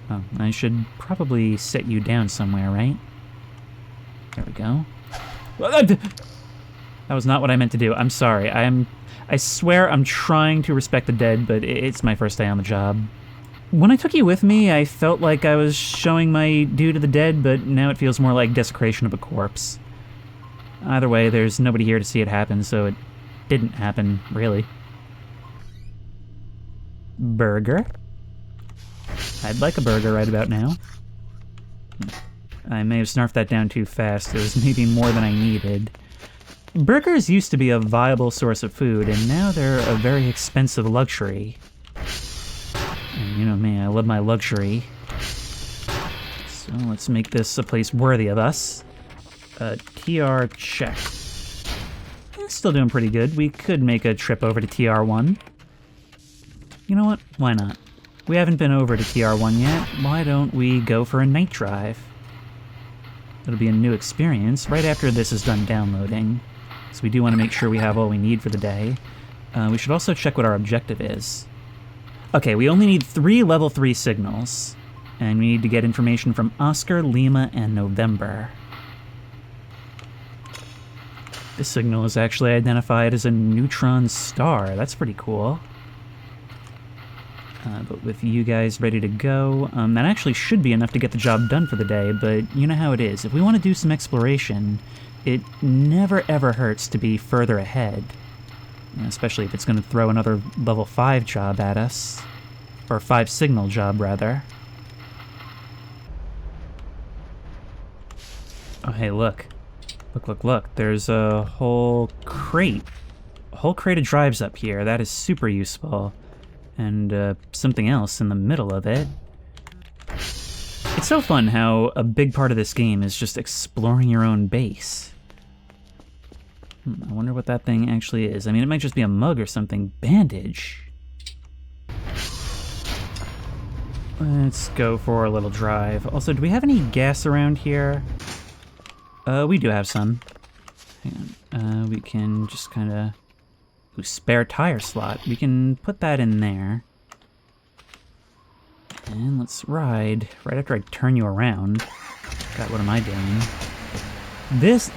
Oh, I should probably set you down somewhere, right? There we go. That was not what I meant to do. I'm sorry. I swear I'm trying to respect the dead, but it's my first day on the job. When I took you with me, I felt like I was showing my due to the dead, but now it feels more like desecration of a corpse. Either way, there's nobody here to see it happen, so it didn't happen, really. Burger? I'd like a burger right about now. I may have snarfed that down too fast. It was maybe more than I needed. Burgers used to be a viable source of food, and now they're a very expensive luxury. And you know me, I love my luxury. So let's make this a place worthy of us. TR check. Still doing pretty good. We could make a trip over to TR1. You know what? Why not? We haven't been over to TR1 yet. Why don't we go for a night drive? It'll be a new experience right after this is done downloading. So we do want to make sure we have all we need for the day. We should also check what our objective is. Okay, we only need 3 level 3 signals. And we need to get information from Oscar, Lima, and November. This signal is actually identified as a neutron star. That's pretty cool. But with you guys ready to go, that actually should be enough to get the job done for the day, but you know how it is. If we want to do some exploration, it never ever hurts to be further ahead. Especially if it's going to throw another level 5 job at us. Or 5 signal job, rather. Oh, hey, look. Look. There's a whole crate. A whole crate of drives up here. That is super useful. And something else in the middle of it. It's so fun how a big part of this game is just exploring your own base. I wonder what that thing actually is. I mean, it might just be a mug or something. Bandage. Let's go for a little drive. Also, do we have any gas around here? We do have some. Hang on. We can just kind of... Ooh, spare tire slot. We can put that in there. And let's ride. Right after I turn you around. God, what am I doing?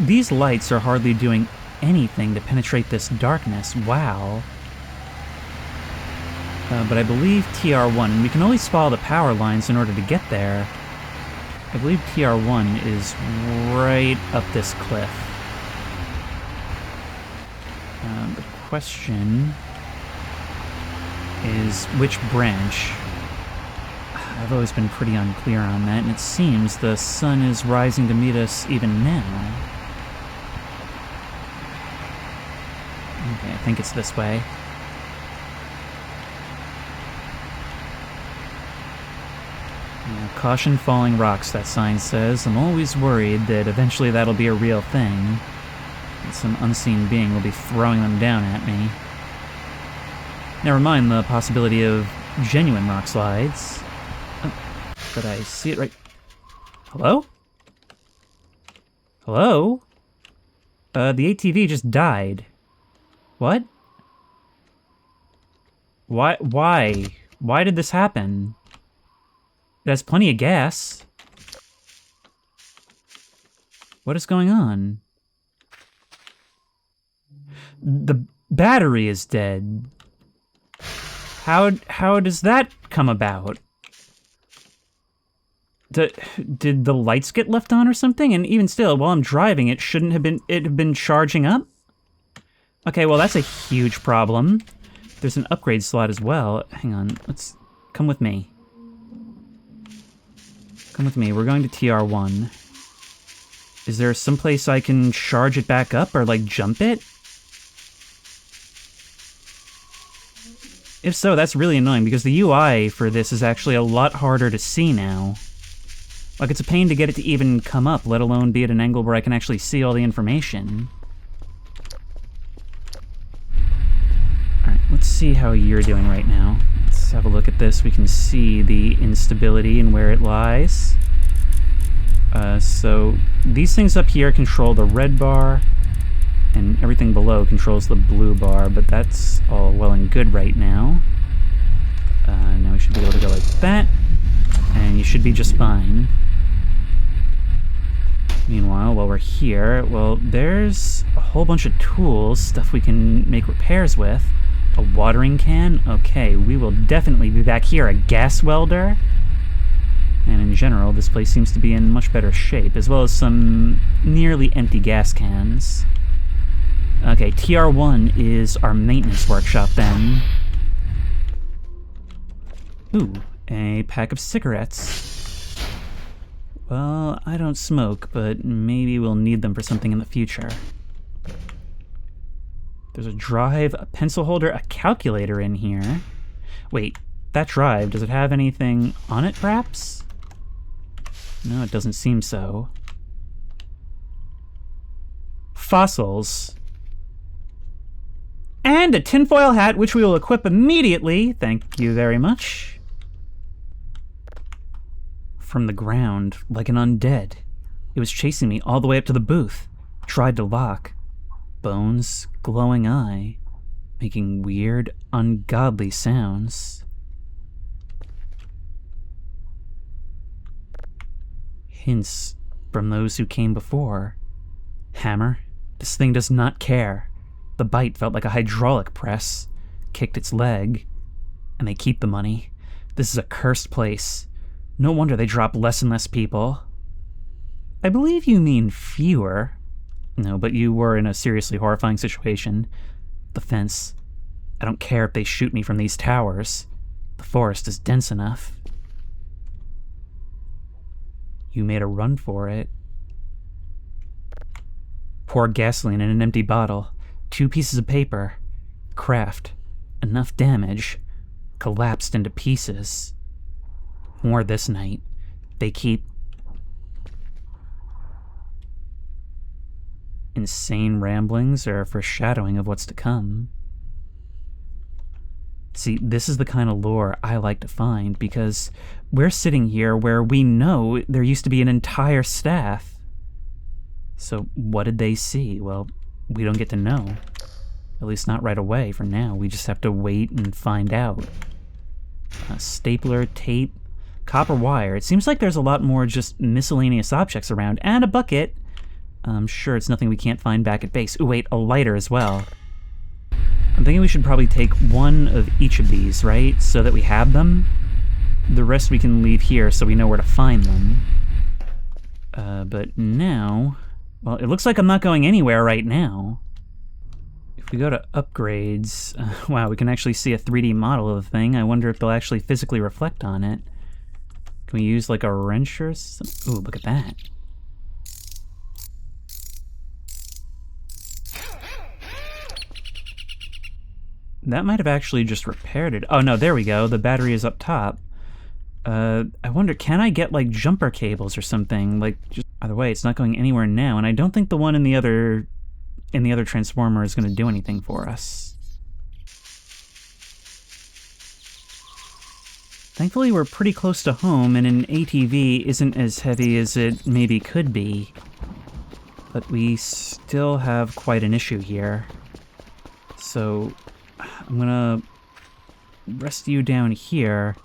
These lights are hardly doing anything to penetrate this darkness. Wow. But I believe TR1, and we can always follow the power lines in order to get there. I believe TR1 is right up this cliff. The question is which branch? I've always been pretty unclear on that, and it seems the sun is rising to meet us even now. Okay, I think it's this way. Caution falling rocks, that sign says. I'm always worried that eventually that'll be a real thing. And some unseen being will be throwing them down at me. Never mind the possibility of genuine rock slides. Oh, but I see it right... Hello? Hello? The ATV just died. What? Why? Why did this happen? It has plenty of gas. What is going on? The battery is dead. How does that come about? Did the lights get left on or something? And even still, while I'm driving, it shouldn't have been charging up? Okay, well that's a huge problem. There's an upgrade slot as well. Hang on, let's come with me. Come with me, we're going to TR1. Is there some place I can charge it back up or like jump it? If so, that's really annoying because the UI for this is actually a lot harder to see now. Like, it's a pain to get it to even come up, let alone be at an angle where I can actually see all the information. Alright, let's see how you're doing right now. Let's have a look at this. We can see the instability and where it lies. So these things up here control the red bar, and everything below controls the blue bar, but that's all well and good right now. Now we should be able to go like that, and you should be just fine. Meanwhile, while we're here, well, there's a whole bunch of tools, stuff we can make repairs with. A watering can? Okay, we will definitely be back here. A gas welder? And in general, this place seems to be in much better shape, as well as some nearly empty gas cans. Okay, TR1 is our maintenance workshop then. Ooh, a pack of cigarettes. Well, I don't smoke, but maybe we'll need them for something in the future. There's a drive, a pencil holder, a calculator in here. Wait, that drive, does it have anything on it, perhaps? No, it doesn't seem so. Fossils. And a tinfoil hat, which we will equip immediately. Thank you very much. From the ground, like an undead. It was chasing me all the way up to the booth. Tried to lock. Bones, glowing eye, making weird, ungodly sounds. Hints from those who came before. Hammer, this thing does not care. The bite felt like a hydraulic press, kicked its leg, and they keep the money. This is a cursed place. No wonder they drop less and less people. I believe you mean fewer. No, but you were in a seriously horrifying situation. The fence. I don't care if they shoot me from these towers. The forest is dense enough. You made a run for it. Pour gasoline in an empty bottle. 2 pieces of paper. Craft. Enough damage. Collapsed into pieces. More this night. They keep... Insane ramblings are a foreshadowing of what's to come. See, this is the kind of lore I like to find, because we're sitting here where we know there used to be an entire staff. So what did they see? Well, we don't get to know. At least not right away for now. We just have to wait and find out. Stapler, tape, copper wire. It seems like there's a lot more just miscellaneous objects around, and a bucket. I'm sure it's nothing we can't find back at base. Ooh, wait, a lighter as well. I'm thinking we should probably take one of each of these, right? So that we have them. The rest we can leave here so we know where to find them. But now... Well, it looks like I'm not going anywhere right now. If we go to upgrades... wow, we can actually see a 3D model of the thing. I wonder if they'll actually physically reflect on it. Can we use like a wrench or something? Ooh, look at that. That might have actually just repaired it. Oh no, there we go. The battery is up top. I wonder, can I get like jumper cables or something? Like, just either way, it's not going anywhere now, and I don't think the one in the other transformer is going to do anything for us. Thankfully, we're pretty close to home, and an ATV isn't as heavy as it maybe could be. But we still have quite an issue here. So I'm gonna rest you down here,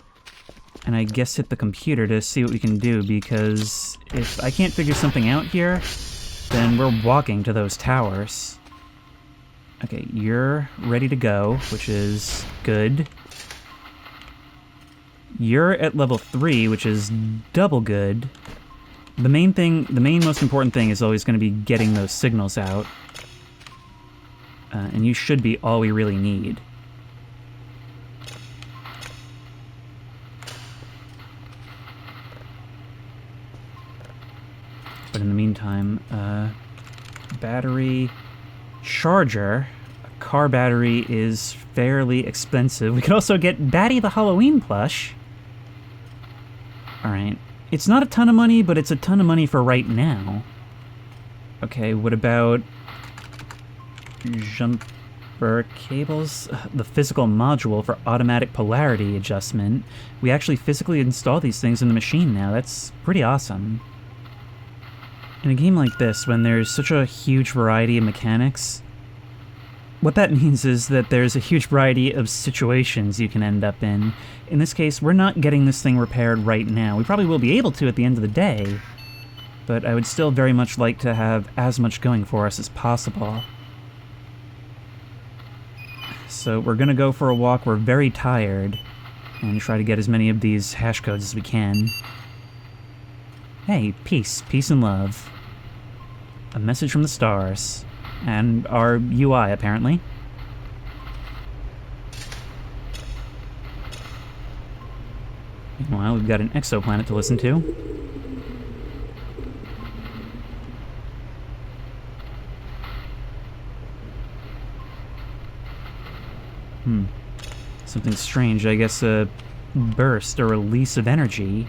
and I guess hit the computer to see what we can do, because if I can't figure something out here, then we're walking to those towers. Okay, you're ready to go, which is good. You're at level 3, which is double good. The main most important thing is always going to be getting those signals out. And you should be all we really need. But in the meantime, battery charger. A car battery is fairly expensive. We could also get Batty the Halloween plush. Alright. It's not a ton of money, but it's a ton of money for right now. Okay, what about jumper cables? The physical module for automatic polarity adjustment. We actually physically install these things in the machine now. That's pretty awesome. In a game like this, when there's such a huge variety of mechanics, what that means is that there's a huge variety of situations you can end up in. In this case, we're not getting this thing repaired right now. We probably will be able to at the end of the day, but I would still very much like to have as much going for us as possible. So we're gonna go for a walk. We're very tired, and try to get as many of these hash codes as we can. Hey, peace. Peace and love. A message from the stars. And our UI, apparently. Meanwhile, we've got an exoplanet to listen to. Something strange, I guess a burst or release of energy.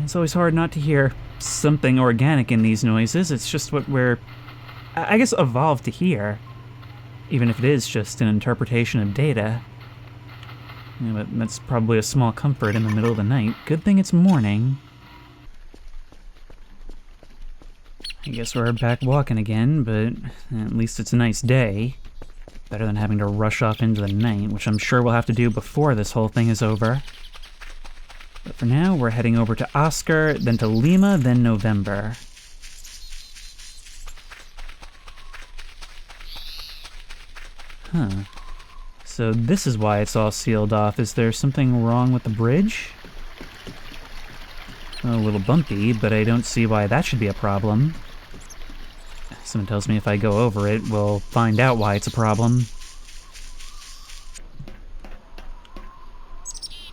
It's always hard not to hear something organic in these noises. It's just what we're, I guess, evolved to hear. Even if it is just an interpretation of data. Yeah, but that's probably a small comfort in the middle of the night. Good thing it's morning. I guess we're back walking again, but at least it's a nice day. Better than having to rush off into the night, which I'm sure we'll have to do before this whole thing is over. But for now, we're heading over to Oscar, then to Lima, then November. Huh. So this is why it's all sealed off. Is there something wrong with the bridge? A little bumpy, but I don't see why that should be a problem. Someone tells me if I go over it, we'll find out why it's a problem.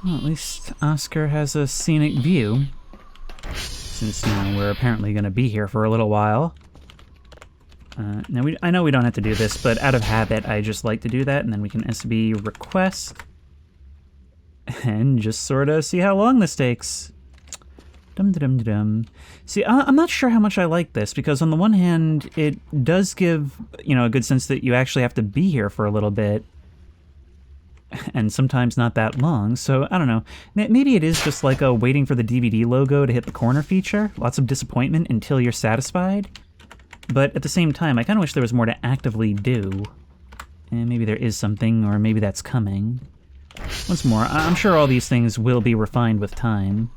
Well, at least Oscar has a scenic view. Since, you know, we're apparently going to be here for a little while. Now, I know we don't have to do this, but out of habit, I just like to do that, and then we can SB request. And just sort of see how long this takes. Dum-da-dum-da-dum. See, I'm not sure how much I like this, because on the one hand, it does give, you know, a good sense that you actually have to be here for a little bit. And sometimes not that long, so I don't know. Maybe it is just like a waiting for the DVD logo to hit the corner feature. Lots of disappointment until you're satisfied. But at the same time, I kind of wish there was more to actively do. And maybe there is something, or maybe that's coming. Once more, I'm sure all these things will be refined with time.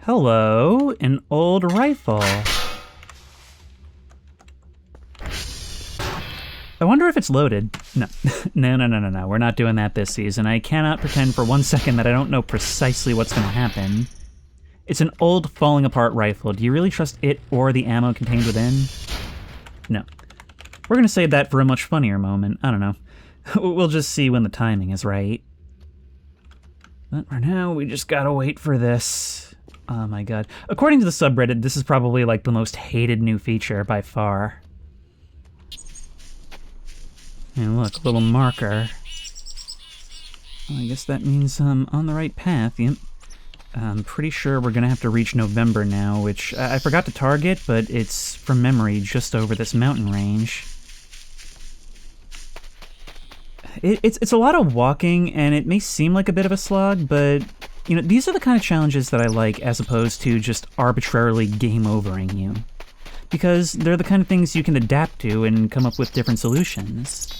Hello, an old rifle. I wonder if it's loaded. No. No. We're not doing that this season. I cannot pretend for 1 second that I don't know precisely what's going to happen. It's an old, falling apart rifle. Do you really trust it or the ammo contained within? No. We're going to save that for a much funnier moment. I don't know. We'll just see when the timing is right. But for now, we just gotta wait for this. Oh my god. According to the subreddit, this is probably like the most hated new feature by far. And look, a little marker. Well, I guess that means I'm on the right path. Yep. I'm pretty sure we're gonna have to reach November now, which I forgot to target, but it's, from memory, just over this mountain range. It's a lot of walking, and it may seem like a bit of a slog, but, you know, these are the kind of challenges that I like as opposed to just arbitrarily game-overing you. Because they're the kind of things you can adapt to and come up with different solutions.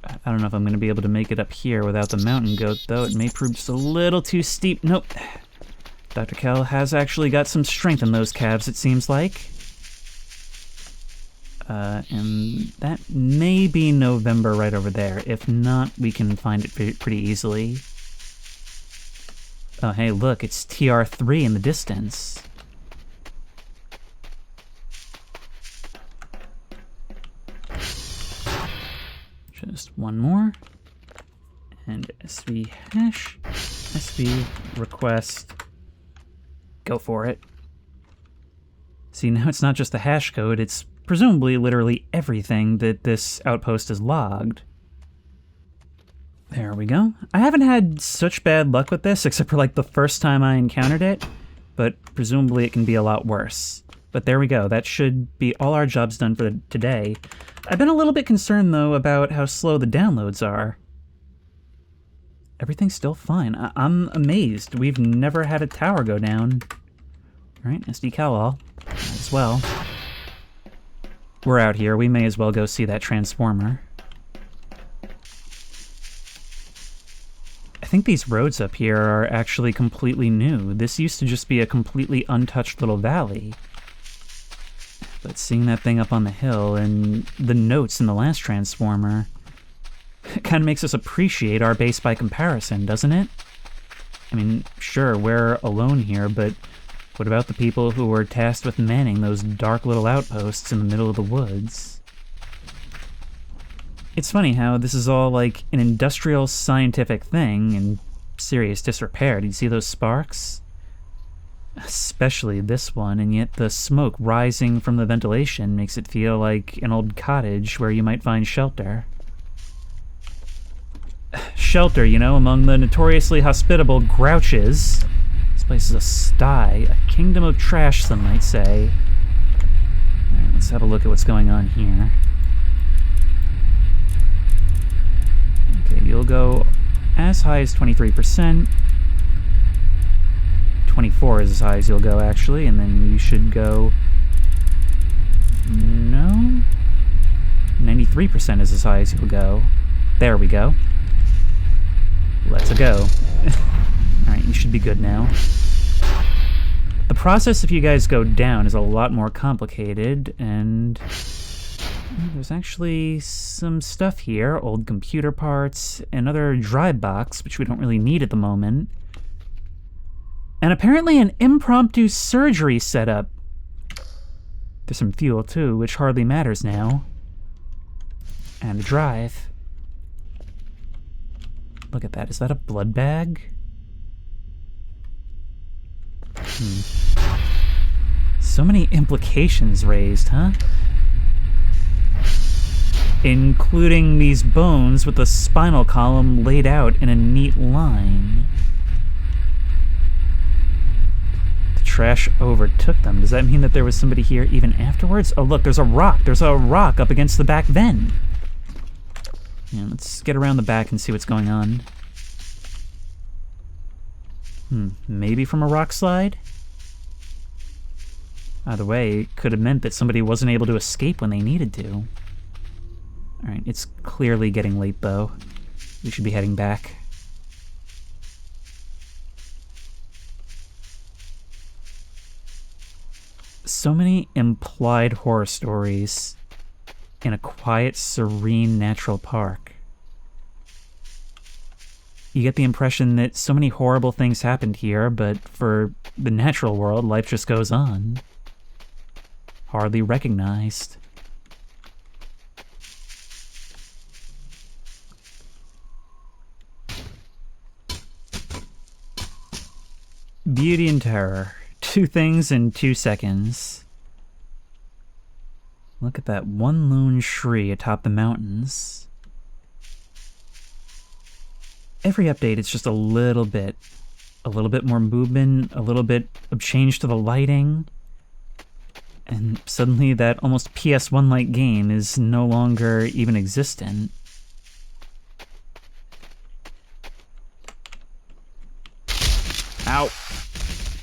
I don't know if I'm going to be able to make it up here without the mountain goat, though. It may prove just a little too steep. Nope. Dr. Kell has actually got some strength in those calves, it seems like. And that may be November right over there. If not, we can find it pretty easily. Oh, hey, look, it's TR3 in the distance. Just one more. And SV hash, SV request. Go for it. See, now it's not just the hash code, it's presumably literally everything that this outpost has logged. There we go. I haven't had such bad luck with this, except for like the first time I encountered it, but presumably it can be a lot worse. But there we go, that should be all our jobs done for today. I've been a little bit concerned, though, about how slow the downloads are. Everything's still fine. I'm amazed. We've never had a tower go down. Alright, SD Cal-all. As well. We're out here. We may as well go see that transformer. I think these roads up here are actually completely new. This used to just be a completely untouched little valley. But seeing that thing up on the hill and the notes in the last transformer, it kind of makes us appreciate our base by comparison, doesn't it? I mean, sure, we're alone here, but what about the people who were tasked with manning those dark little outposts in the middle of the woods? It's funny how this is all like an industrial scientific thing in serious disrepair. Did you see those sparks? Especially this one, and yet the smoke rising from the ventilation makes it feel like an old cottage where you might find shelter. Shelter, you know, among the notoriously hospitable grouches. This place is a sty, a kingdom of trash, some might say. Alright, let's have a look at what's going on here. Okay, you'll go as high as 23%. 24 is as high as you'll go, actually, and then you should go... No? 93% is as high as you'll go. There we go. Let's go. Alright, you should be good now. The process if you guys go down is a lot more complicated, and there's actually some stuff here, old computer parts, another drive box, which we don't really need at the moment, and apparently an impromptu surgery setup. There's some fuel too, which hardly matters now. And a drive. Look at that, is that a blood bag? So many implications raised, huh? Including these bones with the spinal column laid out in a neat line. The trash overtook them. Does that mean that there was somebody here even afterwards? Oh look, there's a rock. There's a rock up against the back vent. Yeah, let's get around the back and see what's going on. Maybe from a rock slide? Either way, it could have meant that somebody wasn't able to escape when they needed to. Alright, it's clearly getting late, though. We should be heading back. So many implied horror stories in a quiet, serene, natural park. You get the impression that so many horrible things happened here, but for the natural world, life just goes on. Hardly recognized. Beauty and terror. Two things in 2 seconds. Look at that one lone tree atop the mountains. Every update, it's just a little bit more movement, a little bit of change to the lighting, and suddenly that almost PS1-like game is no longer even existent. Ow.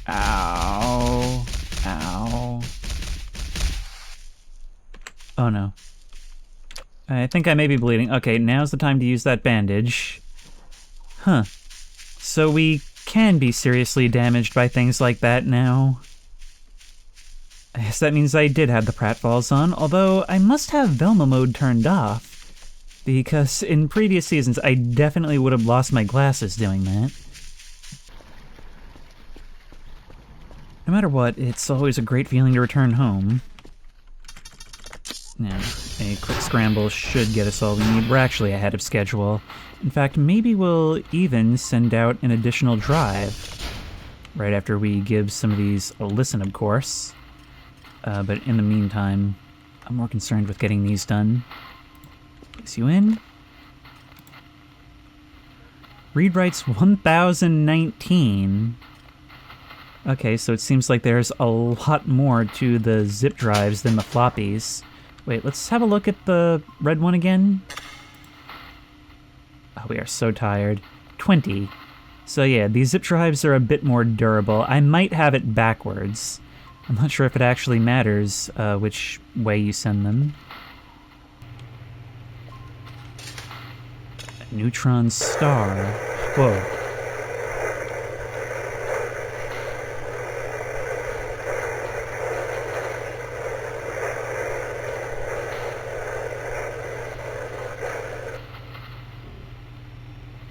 Ow. Ow. Oh no. I think I may be bleeding. Okay, now's the time to use that bandage. Huh. So we can be seriously damaged by things like that now. I guess that means I did have the pratfalls on, although I must have Velma mode turned off, because in previous seasons I definitely would have lost my glasses doing that. No matter what, it's always a great feeling to return home. Now, a quick scramble should get us all we need. We're actually ahead of schedule. In fact, maybe we'll even send out an additional drive right after we give some of these a listen, of course. But in the meantime, I'm more concerned with getting these done. Place you in. Read writes 1019. Okay, so it seems like there's a lot more to the zip drives than the floppies. Wait, let's have a look at the red one again. Oh, we are so tired. 20. So yeah, these zip drives are a bit more durable. I might have it backwards. I'm not sure if it actually matters which way you send them. A neutron star. Whoa.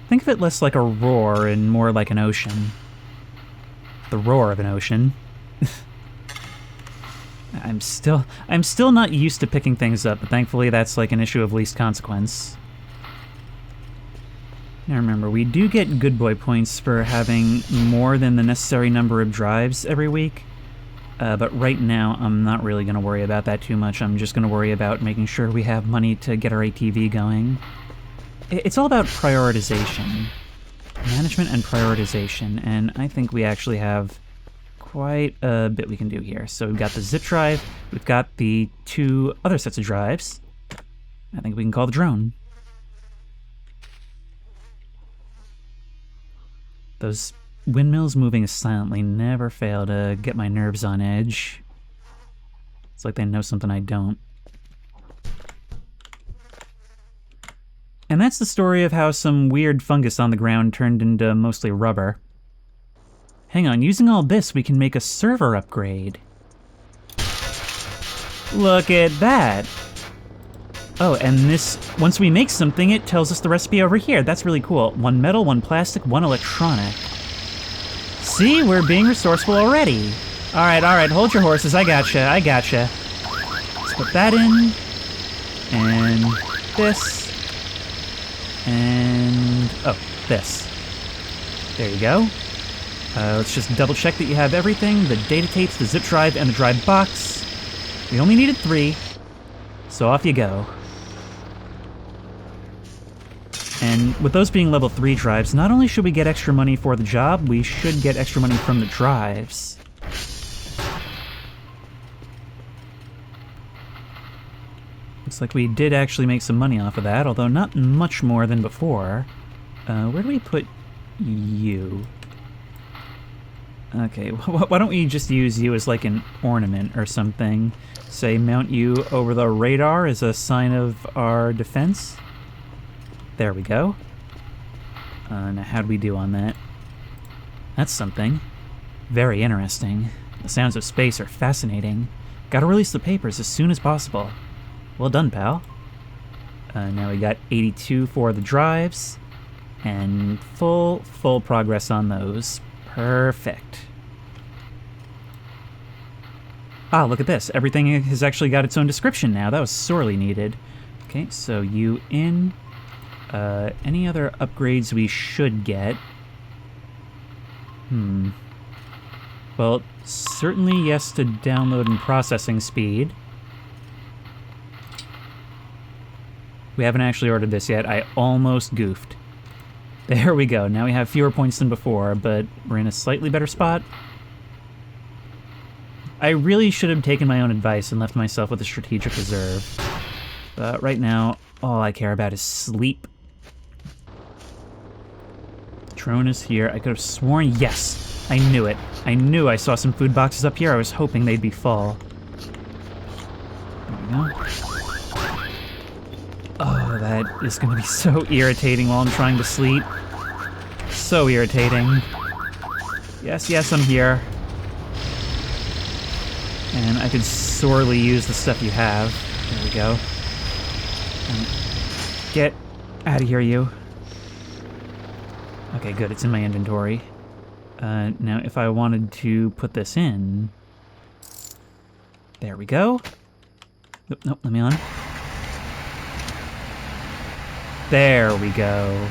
Think of it less like a roar and more like an ocean. The roar of an ocean. I'm still not used to picking things up, but thankfully that's like an issue of least consequence. Now remember, we do get good boy points for having more than the necessary number of drives every week, but right now I'm not really going to worry about that too much. I'm just going to worry about making sure we have money to get our ATV going. It's all about prioritization. Management and prioritization, and I think we actually have quite a bit we can do here. So we've got the zip drive, we've got the 2 other sets of drives. I think we can call the drone. Those Windmills moving silently never fail to get my nerves on edge. It's like they know something I don't. And that's the story of how some weird fungus on the ground turned into mostly rubber. Hang on, using all this, we can make a server upgrade. Look at that! Oh, and this, once we make something, it tells us the recipe over here. That's really cool. 1 metal, 1 plastic, 1 electronic. See, we're being resourceful already. Alright, hold your horses. I gotcha. Let's put that in. And this. And, oh, this. There you go. Let's just double check that you have everything. The data tapes, the zip drive, and the drive box. We only needed 3. So off you go. And with those being level 3 drives, not only should we get extra money for the job, we should get extra money from the drives. Looks like we did actually make some money off of that, although not much more than before. Where do we put you? Okay, why don't we just use you as like an ornament or something? Say mount you over the radar as a sign of our defense. There we go. Now how'd we do on that? That's something. Very interesting. The sounds of space are fascinating. Gotta release the papers as soon as possible. Well done, pal. Now we got 82 for the drives, and full progress on those. Perfect. Ah, look at this. Everything has actually got its own description now. That was sorely needed. Okay, so you in. Any other upgrades we should get? Well, certainly yes to download and processing speed. We haven't actually ordered this yet. I almost goofed. There we go. Now we have fewer points than before, but we're in a slightly better spot. I really should have taken my own advice and left myself with a strategic reserve. But right now, all I care about is sleep. Drone is here. I could have sworn, yes! I knew it. I knew I saw some food boxes up here. I was hoping they'd be full. There we go. Oh, that is going to be so irritating while I'm trying to sleep. So irritating. Yes, I'm here. And I could sorely use the stuff you have. There we go. Get out of here, you. Okay, good. It's in my inventory. Now, if I wanted to put this in... There we go. Nope, let me on. There we go.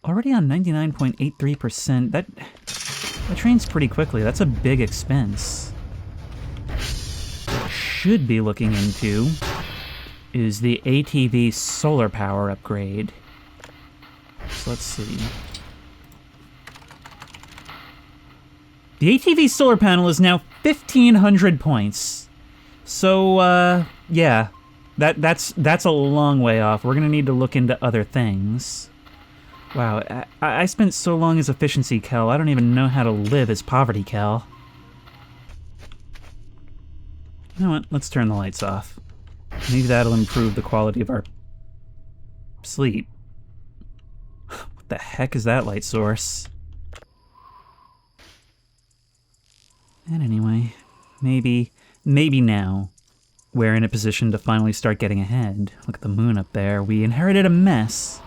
Already on 99.83%. That trains pretty quickly. That's a big expense. What I should be looking into is the ATV solar power upgrade. So let's see. The ATV solar panel is now 1,500 points. So, yeah. That's a long way off. We're gonna need to look into other things. Wow, I spent so long as efficiency Kel, I don't even know how to live as poverty Kel. You know what, let's turn the lights off. Maybe that'll improve the quality of our sleep. What the heck is that light source? And anyway, maybe now we're in a position to finally start getting ahead. Look at the moon up there. We inherited a mess,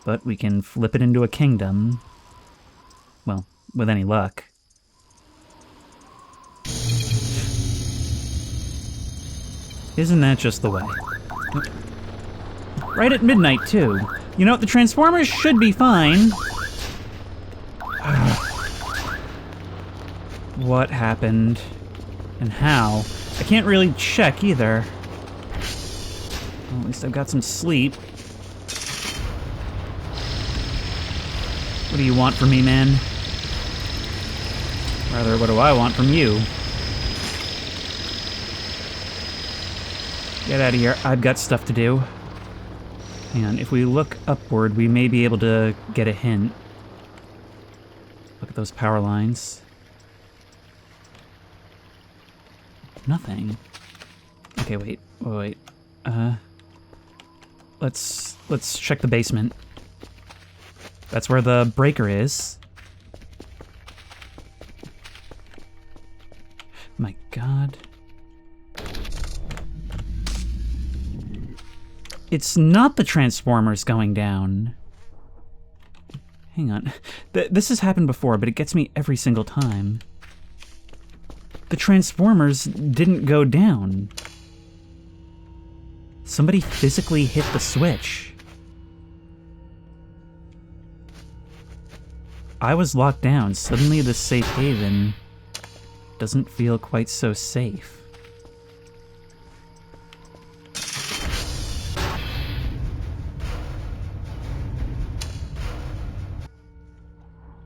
but we can flip it into a kingdom. Well, with any luck. Isn't that just the way? Right at midnight, too. You know, the Transformers should be fine. What happened? And how? I can't really check either. Well, at least I've got some sleep. What do you want from me, man? Rather, what do I want from you? Get out of here. I've got stuff to do. Hang on, if we look upward, we may be able to get a hint. those power lines. Nothing. Okay, wait. Let's check the basement. That's where the breaker is. My God. It's not the Transformers going down. Hang on. This has happened before, but it gets me every single time. The Transformers didn't go down. Somebody physically hit the switch. I was locked down. Suddenly the safe haven doesn't feel quite so safe.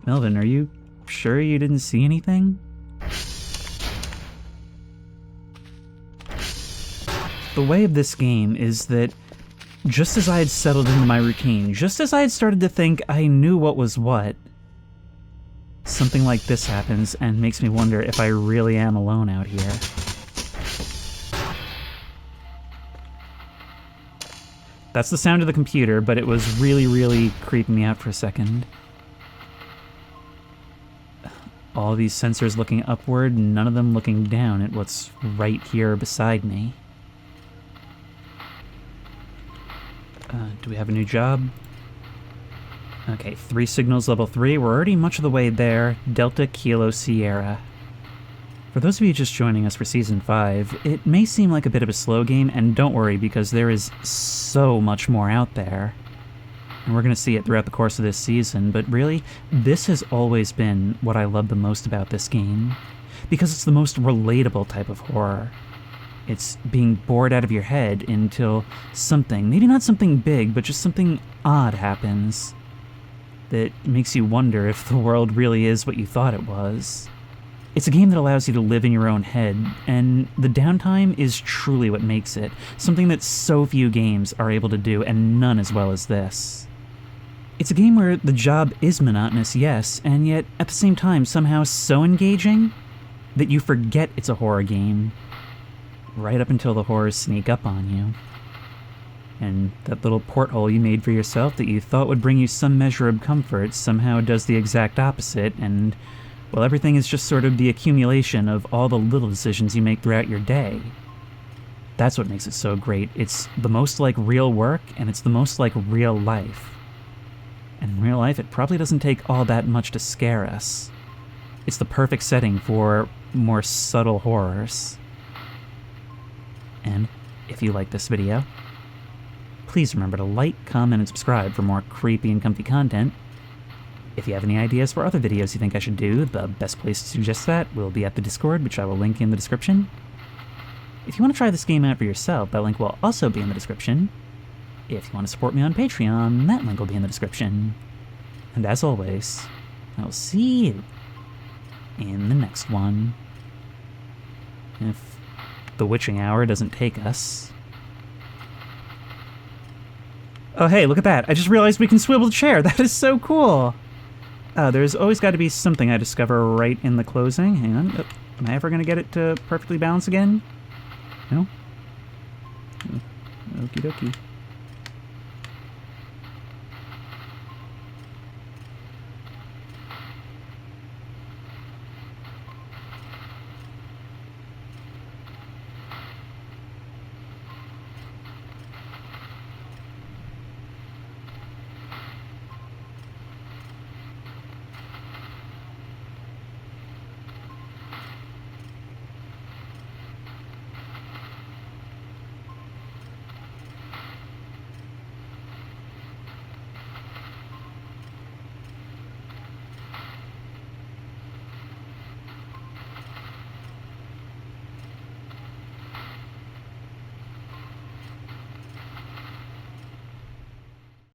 Melvin, are you sure you didn't see anything? The way of this game is that just as I had settled into my routine, just as I had started to think I knew what was what, something like this happens and makes me wonder if I really am alone out here. That's the sound of the computer, but it was really, really creeping me out for a second. All these sensors looking upward, none of them looking down at what's right here beside me. Do we have a new job? Okay, 3 signals, level 3. We're already much of the way there. Delta Kilo Sierra. For those of you just joining us for Season 5, it may seem like a bit of a slow game, and don't worry, because there is so much more out there. And we're going to see it throughout the course of this season, but really, this has always been what I love the most about this game. Because it's the most relatable type of horror. It's being bored out of your head until something, maybe not something big, but just something odd happens that makes you wonder if the world really is what you thought it was. It's a game that allows you to live in your own head, and the downtime is truly what makes it, something that so few games are able to do, and none as well as this. It's a game where the job is monotonous, yes, and yet at the same time somehow so engaging that you forget it's a horror game, right up until the horrors sneak up on you. And that little porthole you made for yourself that you thought would bring you some measure of comfort somehow does the exact opposite, and, well, everything is just sort of the accumulation of all the little decisions you make throughout your day. That's what makes it so great. It's the most like real work, and it's the most like real life. And in real life, it probably doesn't take all that much to scare us. It's the perfect setting for more subtle horrors. And if you like this video, please remember to like, comment, and subscribe for more creepy and comfy content. If you have any ideas for other videos you think I should do, the best place to suggest that will be at the Discord, which I will link in the description. If you want to try this game out for yourself, that link will also be in the description. If you want to support me on Patreon, that link will be in the description. And as always, I will see you in the next one. If the witching hour doesn't take us. Oh hey, look at that. I just realized we can swivel the chair. That is so cool. There's always got to be something I discover right in the closing. Hang on. Oh, am I ever going to get it to perfectly balance again? No? Okie dokie.